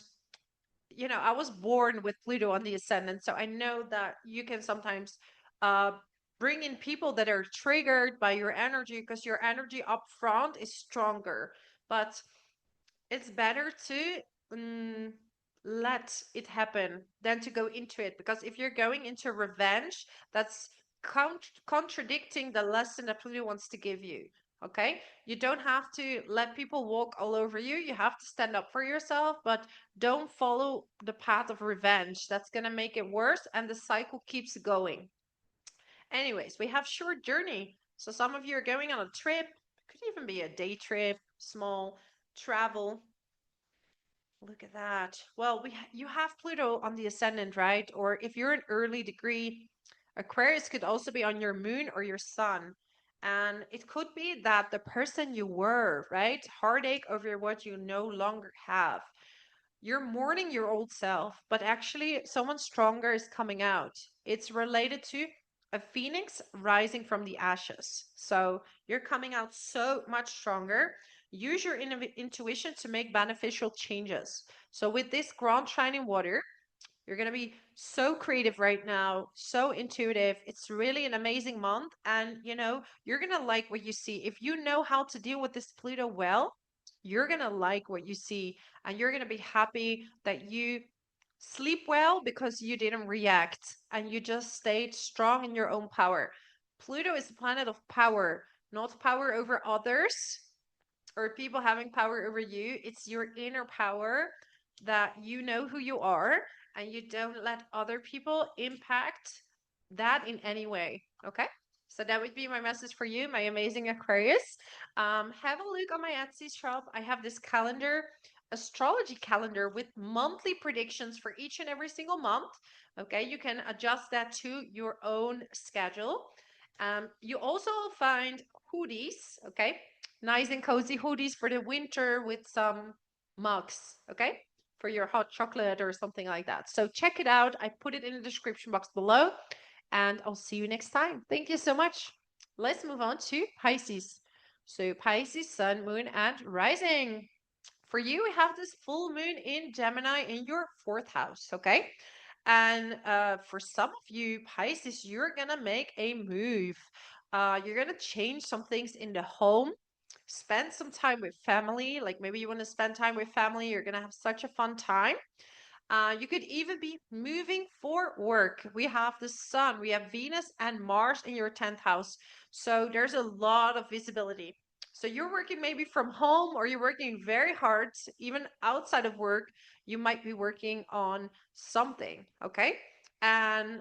I was born with Pluto on the ascendant, so I know that you can sometimes uh bring in people that are triggered by your energy, because your energy up front is stronger. But it's better to mm, let it happen than to go into it, because if you're going into revenge, that's contradicting the lesson that Pluto wants to give you. Okay, you don't have to let people walk all over you. You have to stand up for yourself, but don't follow the path of revenge. That's going to make it worse, and the cycle keeps going. Anyways, we have short journey. So some of you are going on a trip. Could even be a day trip, small travel. Look at that. Well, you have Pluto on the ascendant, right? Or if you're an early degree, Aquarius could also be on your moon or your sun. And it could be that the person you were, right? Heartache over what you no longer have. You're mourning your old self, but actually someone stronger is coming out. It's related to a phoenix rising from the ashes. So you're coming out so much stronger. Use your intuition to make beneficial changes. So with this Grand Shining Water, you're going to be so creative right now, so intuitive. It's really an amazing month. And, you're going to like what you see. If you know how to deal with this Pluto well, you're going to like what you see. And you're going to be happy that you sleep well because you didn't react and you just stayed strong in your own power. Pluto is a planet of power, not power over others or people having power over you. It's your inner power, that you know who you are and you don't let other people impact that in any way. Okay. So that would be my message for you, my amazing Aquarius. Have a look on my Etsy shop. I have this calendar, astrology calendar with monthly predictions for each and every single month. Okay. You can adjust that to your own schedule. You also find hoodies. Okay. Nice and cozy hoodies for the winter with some mugs. Okay, for your hot chocolate or something like that. So check it out. I put it in the description box below, and I'll see you next time. Thank you so much. Let's move on to Pisces. So Pisces, Sun, Moon, and Rising. For you, we have this full moon in Gemini in your fourth house, okay? And for some of you, Pisces, you're gonna make a move. You're gonna change some things in the home, spend some time with family. Like maybe you want to spend time with family, you're gonna have such a fun time. You could even be moving for work. We have the sun, we have Venus and Mars in your 10th house. So there's a lot of visibility. So you're working maybe from home or you're working very hard, even outside of work. You might be working on something, okay? And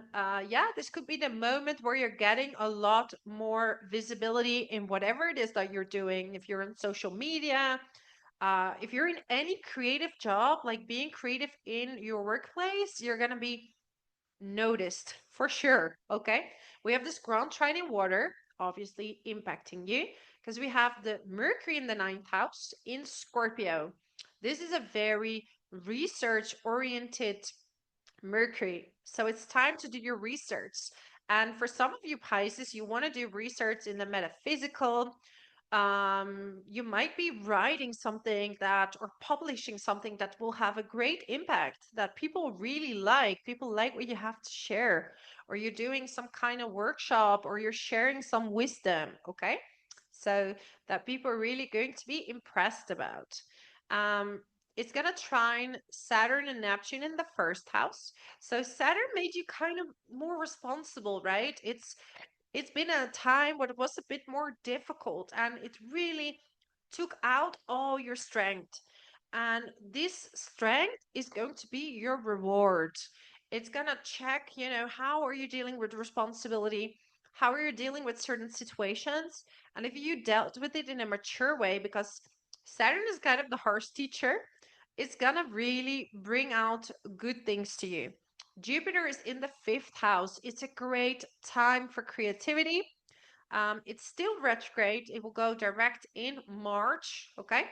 yeah, this could be the moment where you're getting a lot more visibility in whatever it is that you're doing. If you're on social media, if you're in any creative job, like being creative in your workplace, you're going to be noticed for sure. Okay. We have this Grand Trine in water, obviously impacting you because we have the Mercury in the ninth house in Scorpio. This is a very research oriented Mercury. So it's time to do your research. And for some of you Pisces, you want to do research in the metaphysical. You might be writing something that or publishing something that will have a great impact that people really like. People like what you have to share, or you're doing some kind of workshop, or you're sharing some wisdom. Okay. So that people are really going to be impressed about. Um, it's going to trine Saturn and Neptune in the first house. So Saturn made you kind of more responsible, right? It's been a time where it was a bit more difficult and it really took out all your strength. And this strength is going to be your reward. It's going to check, how are you dealing with responsibility? How are you dealing with certain situations? And if you dealt with it in a mature way, because Saturn is kind of the harsh teacher, it's going to really bring out good things to you. Jupiter is in the fifth house. It's a great time for creativity. It's still retrograde. It will go direct in March. Okay.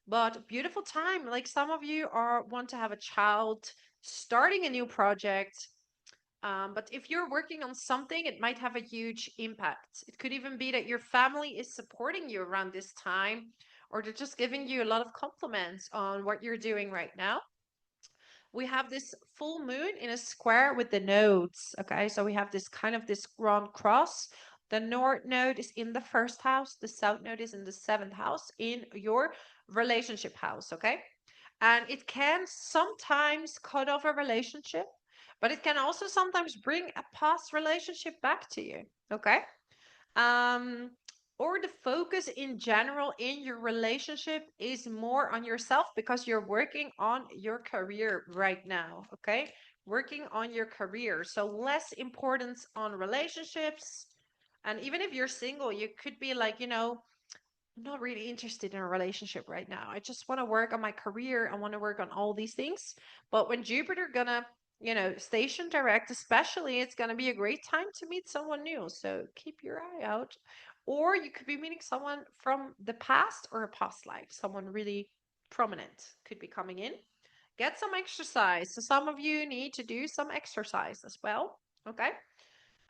But beautiful time. Like some of you are want to have a child, starting a new project. But if you're working on something, it might have a huge impact. It could even be that your family is supporting you around this time, or they're just giving you a lot of compliments on what you're doing right now. We have this full moon in a square with the nodes. Okay, so we have this kind of this grand cross. The north node is in the first house, the south node is in the seventh house in your relationship house. Okay, and it can sometimes cut off a relationship, but it can also sometimes bring a past relationship back to you. Okay, um, or the focus in general in your relationship is more on yourself because you're working on your career right now. Okay, working on your career, so less importance on relationships. And even if you're single, you could be like, I'm not really interested in a relationship right now. I just want to work on my career. I want to work on all these things. But when Jupiter gonna, station direct, especially, it's gonna be a great time to meet someone new. So keep your eye out. Or you could be meeting someone from the past or a past life. Someone really prominent could be coming in. Get some exercise. So some of you need to do some exercise as well. Okay.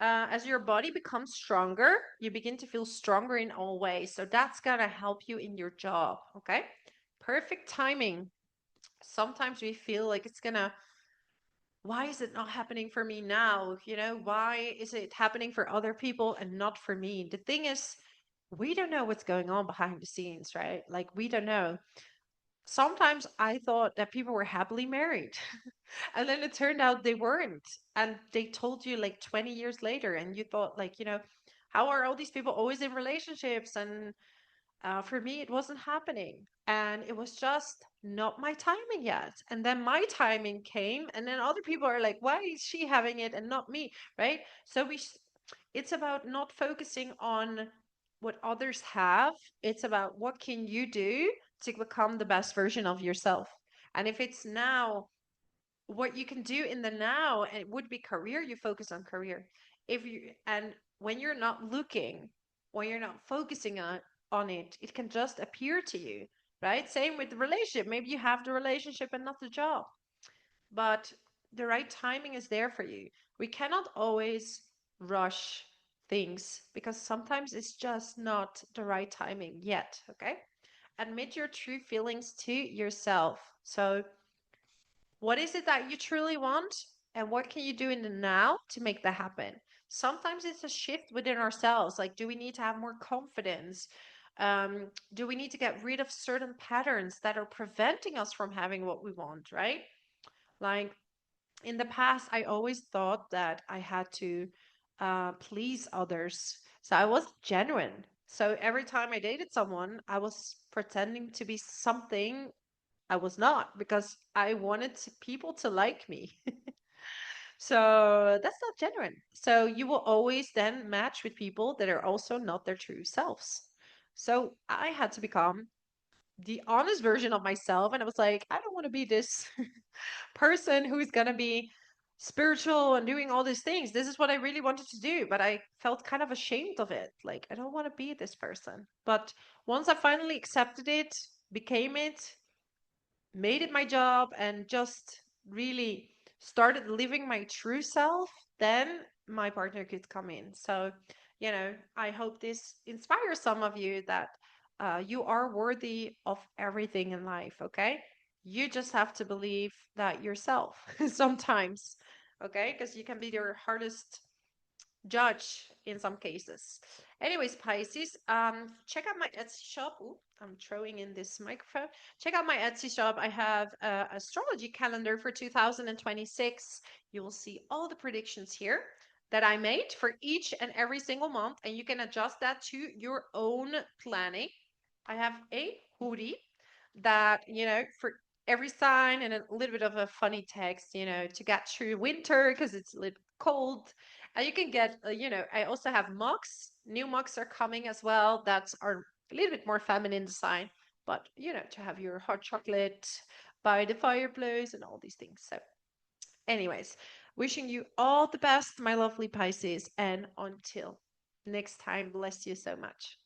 As your body becomes stronger, you begin to feel stronger in all ways. So that's going to help you in your job. Okay. Perfect timing. Sometimes we feel like it's going to, why is it not happening for me now? Why is it happening for other people and not for me? The thing is, we don't know what's going on behind the scenes, right? Like, we don't know. Sometimes I thought that people were happily married. And then it turned out they weren't. And they told you like 20 years later, and you thought, like, how are all these people always in relationships? And For me, it wasn't happening. And it was just not my timing yet. And then my timing came, and then other people are like, why is she having it and not me? Right? So it's about not focusing on what others have. It's about what can you do to become the best version of yourself. And if it's now, what you can do in the now, and it would be career, you focus on career. If you and when you're not looking, when you're not focusing on it, it can just appear to you, right? Same with the relationship. Maybe you have the relationship and not the job, but the right timing is there for you. We cannot always rush things because sometimes it's just not the right timing yet. Okay, admit your true feelings to yourself. So what is it that you truly want? And what can you do in the now to make that happen? Sometimes it's a shift within ourselves. Like, do we need to have more confidence? Do we need to get rid of certain patterns that are preventing us from having what we want, right? Like in the past, I always thought that I had to please others. So I was genuine. So every time I dated someone, I was pretending to be something I was not because I wanted people to like me. So that's not genuine. So you will always then match with people that are also not their true selves. So I had to become the honest version of myself. And I was like, I don't want to be this person who's going to be spiritual and doing all these things. This is what I really wanted to do. But I felt kind of ashamed of it. Like, I don't want to be this person. But once I finally accepted it, became it, made it my job, and just really started living my true self, then my partner could come in. So, I hope this inspires some of you that you are worthy of everything in life, okay? You just have to believe that yourself sometimes, okay? Because you can be your hardest judge in some cases. Anyways, Pisces, check out my Etsy shop. Ooh, I'm throwing in this microphone. Check out my Etsy shop. I have a astrology calendar for 2026. You will see all the predictions here that I made for each and every single month, and you can adjust that to your own planning. I have a hoodie that, for every sign, and a little bit of a funny text, to get through winter because it's a little cold. And you can get, I also have mugs. New mugs are coming as well. That are a little bit more feminine design, but to have your hot chocolate by the fireplace and all these things. So, anyways, wishing you all the best, my lovely Pisces, and until next time, bless you so much.